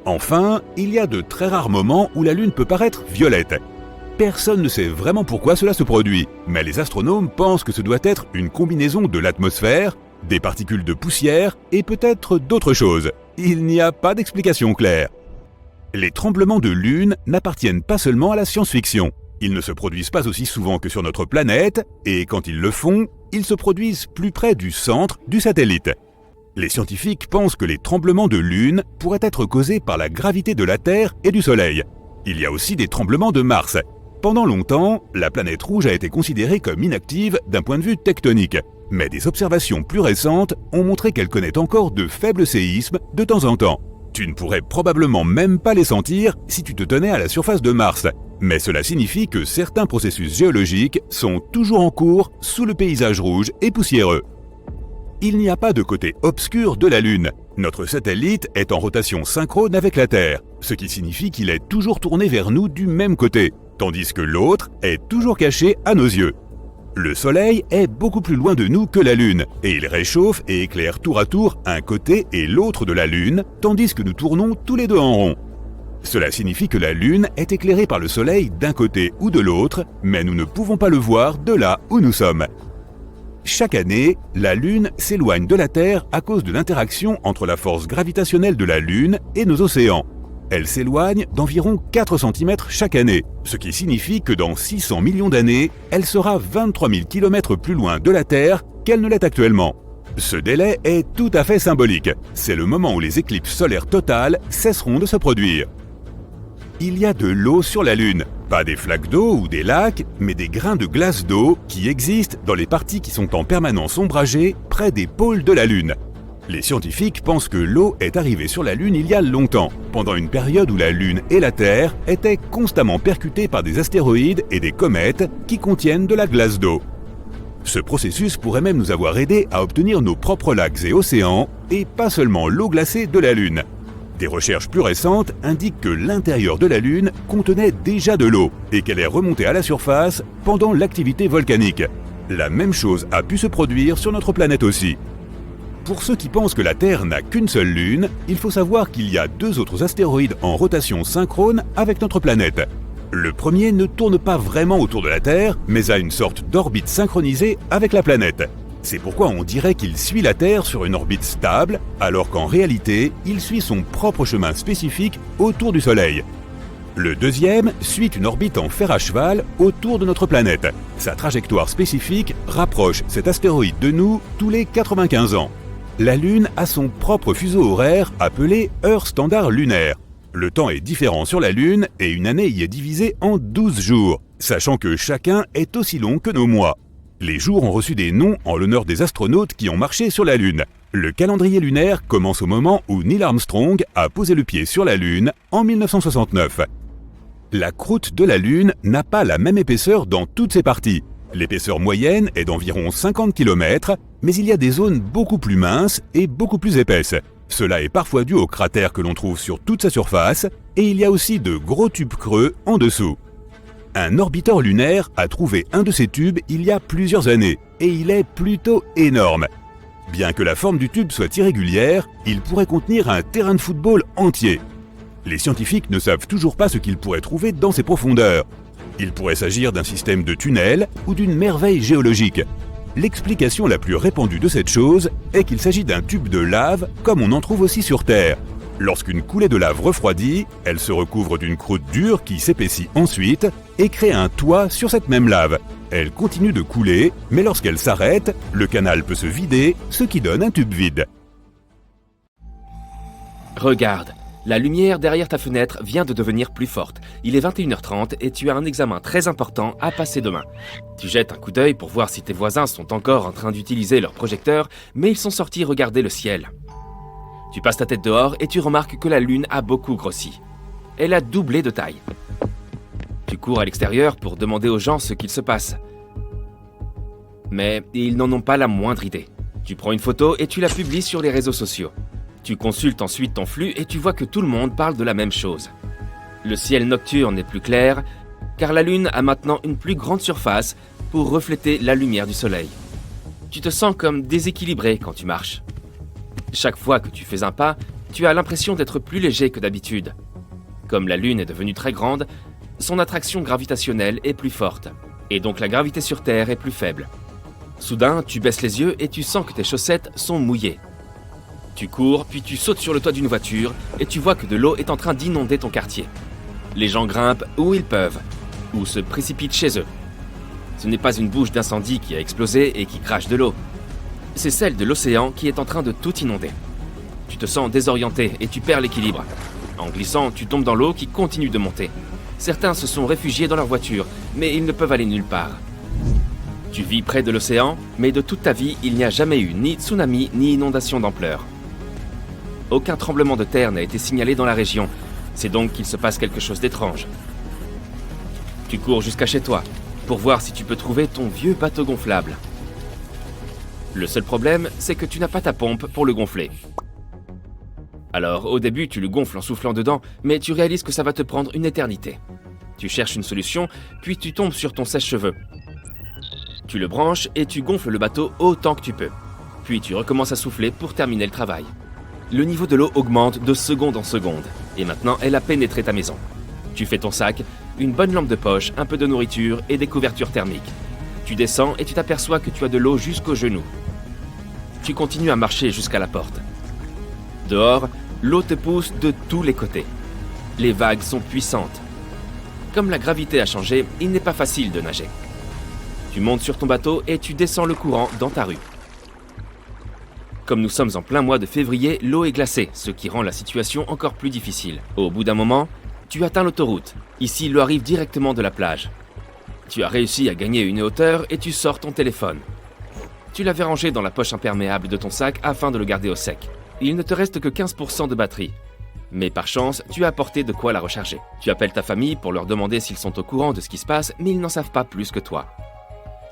Enfin, il y a de très rares moments où la Lune peut paraître violette. Personne ne sait vraiment pourquoi cela se produit, mais les astronomes pensent que ce doit être une combinaison de l'atmosphère, des particules de poussière et peut-être d'autres choses. Il n'y a pas d'explication claire. Les tremblements de Lune n'appartiennent pas seulement à la science-fiction. Ils ne se produisent pas aussi souvent que sur notre planète, et quand ils le font, ils se produisent plus près du centre du satellite. Les scientifiques pensent que les tremblements de Lune pourraient être causés par la gravité de la Terre et du Soleil. Il y a aussi des tremblements de Mars. Pendant longtemps, la planète rouge a été considérée comme inactive d'un point de vue tectonique. Mais des observations plus récentes ont montré qu'elle connaît encore de faibles séismes de temps en temps. Tu ne pourrais probablement même pas les sentir si tu te tenais à la surface de Mars. Mais cela signifie que certains processus géologiques sont toujours en cours sous le paysage rouge et poussiéreux. Il n'y a pas de côté obscur de la Lune. Notre satellite est en rotation synchrone avec la Terre, ce qui signifie qu'il est toujours tourné vers nous du même côté, tandis que l'autre est toujours caché à nos yeux. Le Soleil est beaucoup plus loin de nous que la Lune, et il réchauffe et éclaire tour à tour un côté et l'autre de la Lune, tandis que nous tournons tous les deux en rond. Cela signifie que la Lune est éclairée par le Soleil d'un côté ou de l'autre, mais nous ne pouvons pas le voir de là où nous sommes. Chaque année, la Lune s'éloigne de la Terre à cause de l'interaction entre la force gravitationnelle de la Lune et nos océans. Elle s'éloigne d'environ 4 cm chaque année, ce qui signifie que dans 600 millions d'années, elle sera 23 000 km plus loin de la Terre qu'elle ne l'est actuellement. Ce délai est tout à fait symbolique. C'est le moment où les éclipses solaires totales cesseront de se produire. Il y a de l'eau sur la Lune. Pas des flaques d'eau ou des lacs, mais des grains de glace d'eau qui existent dans les parties qui sont en permanence ombragées près des pôles de la Lune. Les scientifiques pensent que l'eau est arrivée sur la Lune il y a longtemps, pendant une période où la Lune et la Terre étaient constamment percutées par des astéroïdes et des comètes qui contiennent de la glace d'eau. Ce processus pourrait même nous avoir aidé à obtenir nos propres lacs et océans, et pas seulement l'eau glacée de la Lune. Des recherches plus récentes indiquent que l'intérieur de la Lune contenait déjà de l'eau et qu'elle est remontée à la surface pendant l'activité volcanique. La même chose a pu se produire sur notre planète aussi. Pour ceux qui pensent que la Terre n'a qu'une seule lune, il faut savoir qu'il y a 2 autres astéroïdes en rotation synchrone avec notre planète. Le premier ne tourne pas vraiment autour de la Terre, mais a une sorte d'orbite synchronisée avec la planète. C'est pourquoi on dirait qu'il suit la Terre sur une orbite stable, alors qu'en réalité, il suit son propre chemin spécifique autour du Soleil. Le deuxième suit une orbite en fer à cheval autour de notre planète. Sa trajectoire spécifique rapproche cet astéroïde de nous tous les 95 ans. La Lune a son propre fuseau horaire appelé heure standard lunaire. Le temps est différent sur la Lune et une année y est divisée en 12 jours, sachant que chacun est aussi long que nos mois. Les jours ont reçu des noms en l'honneur des astronautes qui ont marché sur la Lune. Le calendrier lunaire commence au moment où Neil Armstrong a posé le pied sur la Lune en 1969. La croûte de la Lune n'a pas la même épaisseur dans toutes ses parties. L'épaisseur moyenne est d'environ 50 km, mais il y a des zones beaucoup plus minces et beaucoup plus épaisses. Cela est parfois dû aux cratères que l'on trouve sur toute sa surface, et il y a aussi de gros tubes creux en dessous. Un orbiteur lunaire a trouvé un de ces tubes il y a plusieurs années, et il est plutôt énorme. Bien que la forme du tube soit irrégulière, il pourrait contenir un terrain de football entier. Les scientifiques ne savent toujours pas ce qu'ils pourraient trouver dans ces profondeurs. Il pourrait s'agir d'un système de tunnel ou d'une merveille géologique. L'explication la plus répandue de cette chose est qu'il s'agit d'un tube de lave comme on en trouve aussi sur Terre. Lorsqu'une coulée de lave refroidit, elle se recouvre d'une croûte dure qui s'épaissit ensuite et crée un toit sur cette même lave. Elle continue de couler, mais lorsqu'elle s'arrête, le canal peut se vider, ce qui donne un tube vide. Regarde, la lumière derrière ta fenêtre vient de devenir plus forte. Il est 21h30 et tu as un examen très important à passer demain. Tu jettes un coup d'œil pour voir si tes voisins sont encore en train d'utiliser leur projecteur, mais ils sont sortis regarder le ciel. Tu passes ta tête dehors et tu remarques que la Lune a beaucoup grossi. Elle a doublé de taille. Tu cours à l'extérieur pour demander aux gens ce qu'il se passe. Mais ils n'en ont pas la moindre idée. Tu prends une photo et tu la publies sur les réseaux sociaux. Tu consultes ensuite ton flux et tu vois que tout le monde parle de la même chose. Le ciel nocturne est plus clair, car la Lune a maintenant une plus grande surface pour refléter la lumière du Soleil. Tu te sens comme déséquilibré quand tu marches. Chaque fois que tu fais un pas, tu as l'impression d'être plus léger que d'habitude. Comme la Lune est devenue très grande, son attraction gravitationnelle est plus forte, et donc la gravité sur Terre est plus faible. Soudain, tu baisses les yeux et tu sens que tes chaussettes sont mouillées. Tu cours, puis tu sautes sur le toit d'une voiture et tu vois que de l'eau est en train d'inonder ton quartier. Les gens grimpent où ils peuvent, ou se précipitent chez eux. Ce n'est pas une bouche d'incendie qui a explosé et qui crache de l'eau. C'est celle de l'océan qui est en train de tout inonder. Tu te sens désorienté et tu perds l'équilibre. En glissant, tu tombes dans l'eau qui continue de monter. Certains se sont réfugiés dans leur voiture, mais ils ne peuvent aller nulle part. Tu vis près de l'océan, mais de toute ta vie, il n'y a jamais eu ni tsunami ni inondation d'ampleur. Aucun tremblement de terre n'a été signalé dans la région. C'est donc qu'il se passe quelque chose d'étrange. Tu cours jusqu'à chez toi pour voir si tu peux trouver ton vieux bateau gonflable. Le seul problème, c'est que tu n'as pas ta pompe pour le gonfler. Alors, au début, tu le gonfles en soufflant dedans, mais tu réalises que ça va te prendre une éternité. Tu cherches une solution, puis tu tombes sur ton sèche-cheveux. Tu le branches et tu gonfles le bateau autant que tu peux. Puis tu recommences à souffler pour terminer le travail. Le niveau de l'eau augmente de seconde en seconde, et maintenant elle a pénétré ta maison. Tu fais ton sac, une bonne lampe de poche, un peu de nourriture et des couvertures thermiques. Tu descends et tu t'aperçois que tu as de l'eau jusqu'aux genoux. Tu continues à marcher jusqu'à la porte. Dehors, l'eau te pousse de tous les côtés. Les vagues sont puissantes. Comme la gravité a changé, il n'est pas facile de nager. Tu montes sur ton bateau et tu descends le courant dans ta rue. Comme nous sommes en plein mois de février, l'eau est glacée, ce qui rend la situation encore plus difficile. Au bout d'un moment, tu atteins l'autoroute. Ici, l'eau arrive directement de la plage. Tu as réussi à gagner une hauteur et tu sors ton téléphone. Tu l'avais rangé dans la poche imperméable de ton sac afin de le garder au sec. Il ne te reste que 15% de batterie. Mais par chance, tu as apporté de quoi la recharger. Tu appelles ta famille pour leur demander s'ils sont au courant de ce qui se passe, mais ils n'en savent pas plus que toi.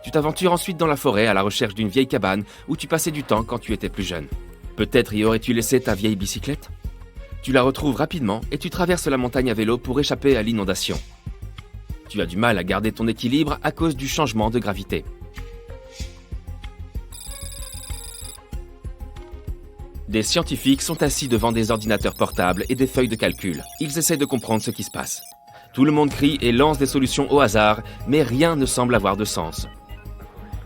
Tu t'aventures ensuite dans la forêt à la recherche d'une vieille cabane où tu passais du temps quand tu étais plus jeune. Peut-être y aurais-tu laissé ta vieille bicyclette ? Tu la retrouves rapidement et tu traverses la montagne à vélo pour échapper à l'inondation. Tu as du mal à garder ton équilibre à cause du changement de gravité. Des scientifiques sont assis devant des ordinateurs portables et des feuilles de calcul. Ils essaient de comprendre ce qui se passe. Tout le monde crie et lance des solutions au hasard, mais rien ne semble avoir de sens.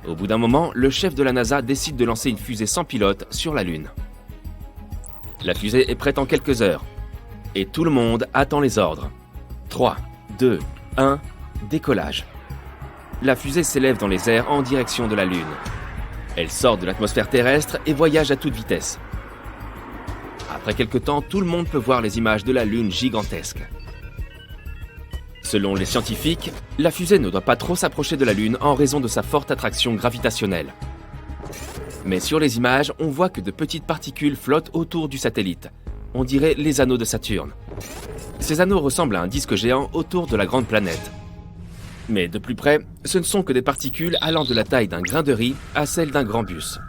Au bout d'un moment, le chef de la NASA décide de lancer une fusée sans pilote sur la Lune. La fusée est prête en quelques heures. Et tout le monde attend les ordres. 3, 2, 1, décollage. La fusée s'élève dans les airs en direction de la Lune. Elle sort de l'atmosphère terrestre et voyage à toute vitesse. Après quelque temps, tout le monde peut voir les images de la Lune gigantesque. Selon les scientifiques, la fusée ne doit pas trop s'approcher de la Lune en raison de sa forte attraction gravitationnelle. Mais sur les images, on voit que de petites particules flottent autour du satellite. On dirait les anneaux de Saturne. Ces anneaux ressemblent à un disque géant autour de la grande planète. Mais de plus près, ce ne sont que des particules allant de la taille d'un grain de riz à celle d'un grand bus.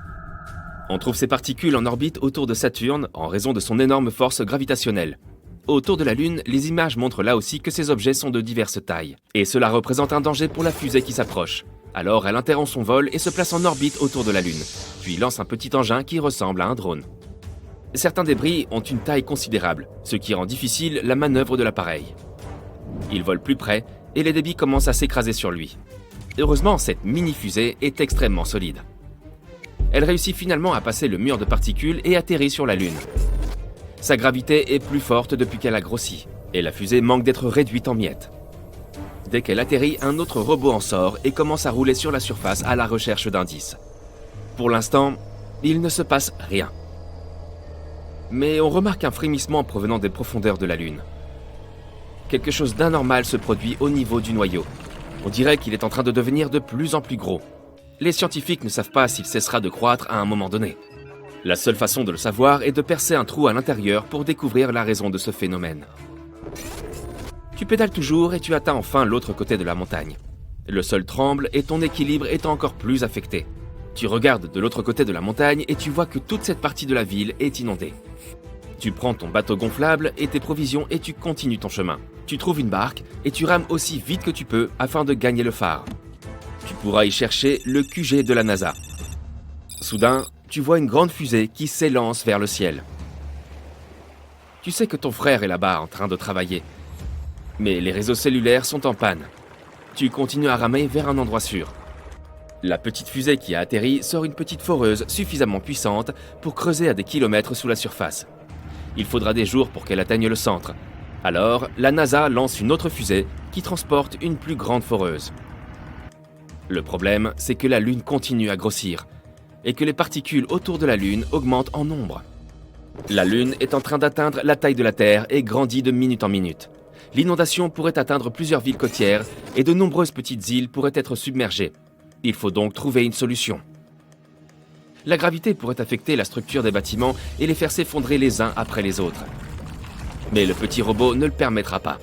On trouve ces particules en orbite autour de Saturne en raison de son énorme force gravitationnelle. Autour de la Lune, les images montrent là aussi que ces objets sont de diverses tailles. Et cela représente un danger pour la fusée qui s'approche. Alors elle interrompt son vol et se place en orbite autour de la Lune, puis lance un petit engin qui ressemble à un drone. Certains débris ont une taille considérable, ce qui rend difficile la manœuvre de l'appareil. Il vole plus près et les débits commencent à s'écraser sur lui. Heureusement, cette mini-fusée est extrêmement solide. Elle réussit finalement à passer le mur de particules et atterrit sur la Lune. Sa gravité est plus forte depuis qu'elle a grossi, et la fusée manque d'être réduite en miettes. Dès qu'elle atterrit, un autre robot en sort et commence à rouler sur la surface à la recherche d'indices. Pour l'instant, il ne se passe rien. Mais on remarque un frémissement provenant des profondeurs de la Lune. Quelque chose d'anormal se produit au niveau du noyau. On dirait qu'il est en train de devenir de plus en plus gros. Les scientifiques ne savent pas s'il cessera de croître à un moment donné. La seule façon de le savoir est de percer un trou à l'intérieur pour découvrir la raison de ce phénomène. Tu pédales toujours et tu atteins enfin l'autre côté de la montagne. Le sol tremble et ton équilibre est encore plus affecté. Tu regardes de l'autre côté de la montagne et tu vois que toute cette partie de la ville est inondée. Tu prends ton bateau gonflable et tes provisions et tu continues ton chemin. Tu trouves une barque et tu rames aussi vite que tu peux afin de gagner le phare. Tu pourras y chercher le QG de la NASA. Soudain, tu vois une grande fusée qui s'élance vers le ciel. Tu sais que ton frère est là-bas en train de travailler. Mais les réseaux cellulaires sont en panne. Tu continues à ramer vers un endroit sûr. La petite fusée qui a atterri sort une petite foreuse suffisamment puissante pour creuser à des kilomètres sous la surface. Il faudra des jours pour qu'elle atteigne le centre. Alors, la NASA lance une autre fusée qui transporte une plus grande foreuse. Le problème, c'est que la Lune continue à grossir et que les particules autour de la Lune augmentent en nombre. La Lune est en train d'atteindre la taille de la Terre et grandit de minute en minute. L'inondation pourrait atteindre plusieurs villes côtières et de nombreuses petites îles pourraient être submergées. Il faut donc trouver une solution. La gravité pourrait affecter la structure des bâtiments et les faire s'effondrer les uns après les autres. Mais le petit robot ne le permettra pas.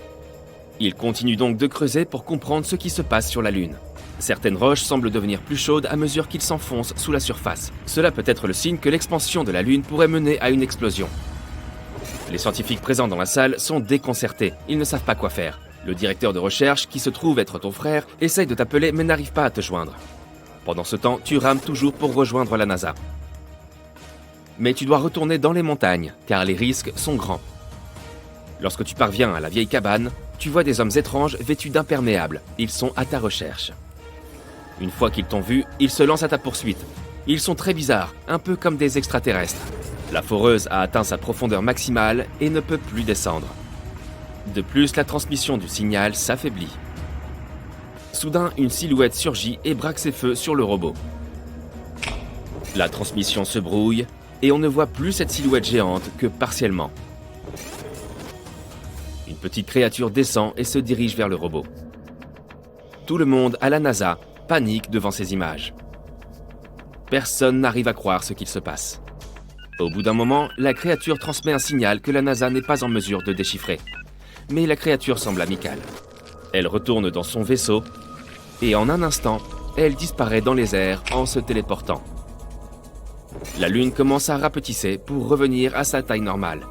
Il continue donc de creuser pour comprendre ce qui se passe sur la Lune. Certaines roches semblent devenir plus chaudes à mesure qu'ils s'enfoncent sous la surface. Cela peut être le signe que l'expansion de la Lune pourrait mener à une explosion. Les scientifiques présents dans la salle sont déconcertés. Ils ne savent pas quoi faire. Le directeur de recherche, qui se trouve être ton frère, essaye de t'appeler mais n'arrive pas à te joindre. Pendant ce temps, tu rames toujours pour rejoindre la NASA. Mais tu dois retourner dans les montagnes, car les risques sont grands. Lorsque tu parviens à la vieille cabane, tu vois des hommes étranges vêtus d'imperméables. Ils sont à ta recherche. Une fois qu'ils t'ont vu, ils se lancent à ta poursuite. Ils sont très bizarres, un peu comme des extraterrestres. La foreuse a atteint sa profondeur maximale et ne peut plus descendre. De plus, la transmission du signal s'affaiblit. Soudain, une silhouette surgit et braque ses feux sur le robot. La transmission se brouille et on ne voit plus cette silhouette géante que partiellement. Une petite créature descend et se dirige vers le robot. Tout le monde à la NASA panique devant ces images. Personne n'arrive à croire ce qu'il se passe. Au bout d'un moment, la créature transmet un signal que la NASA n'est pas en mesure de déchiffrer. Mais la créature semble amicale. Elle retourne dans son vaisseau et en un instant, elle disparaît dans les airs en se téléportant. La Lune commence à rapetisser pour revenir à sa taille normale.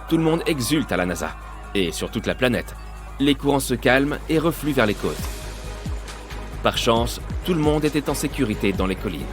Tout le monde exulte à la NASA, et sur toute la planète. Les courants se calment et refluent vers les côtes. Par chance, tout le monde était en sécurité dans les collines.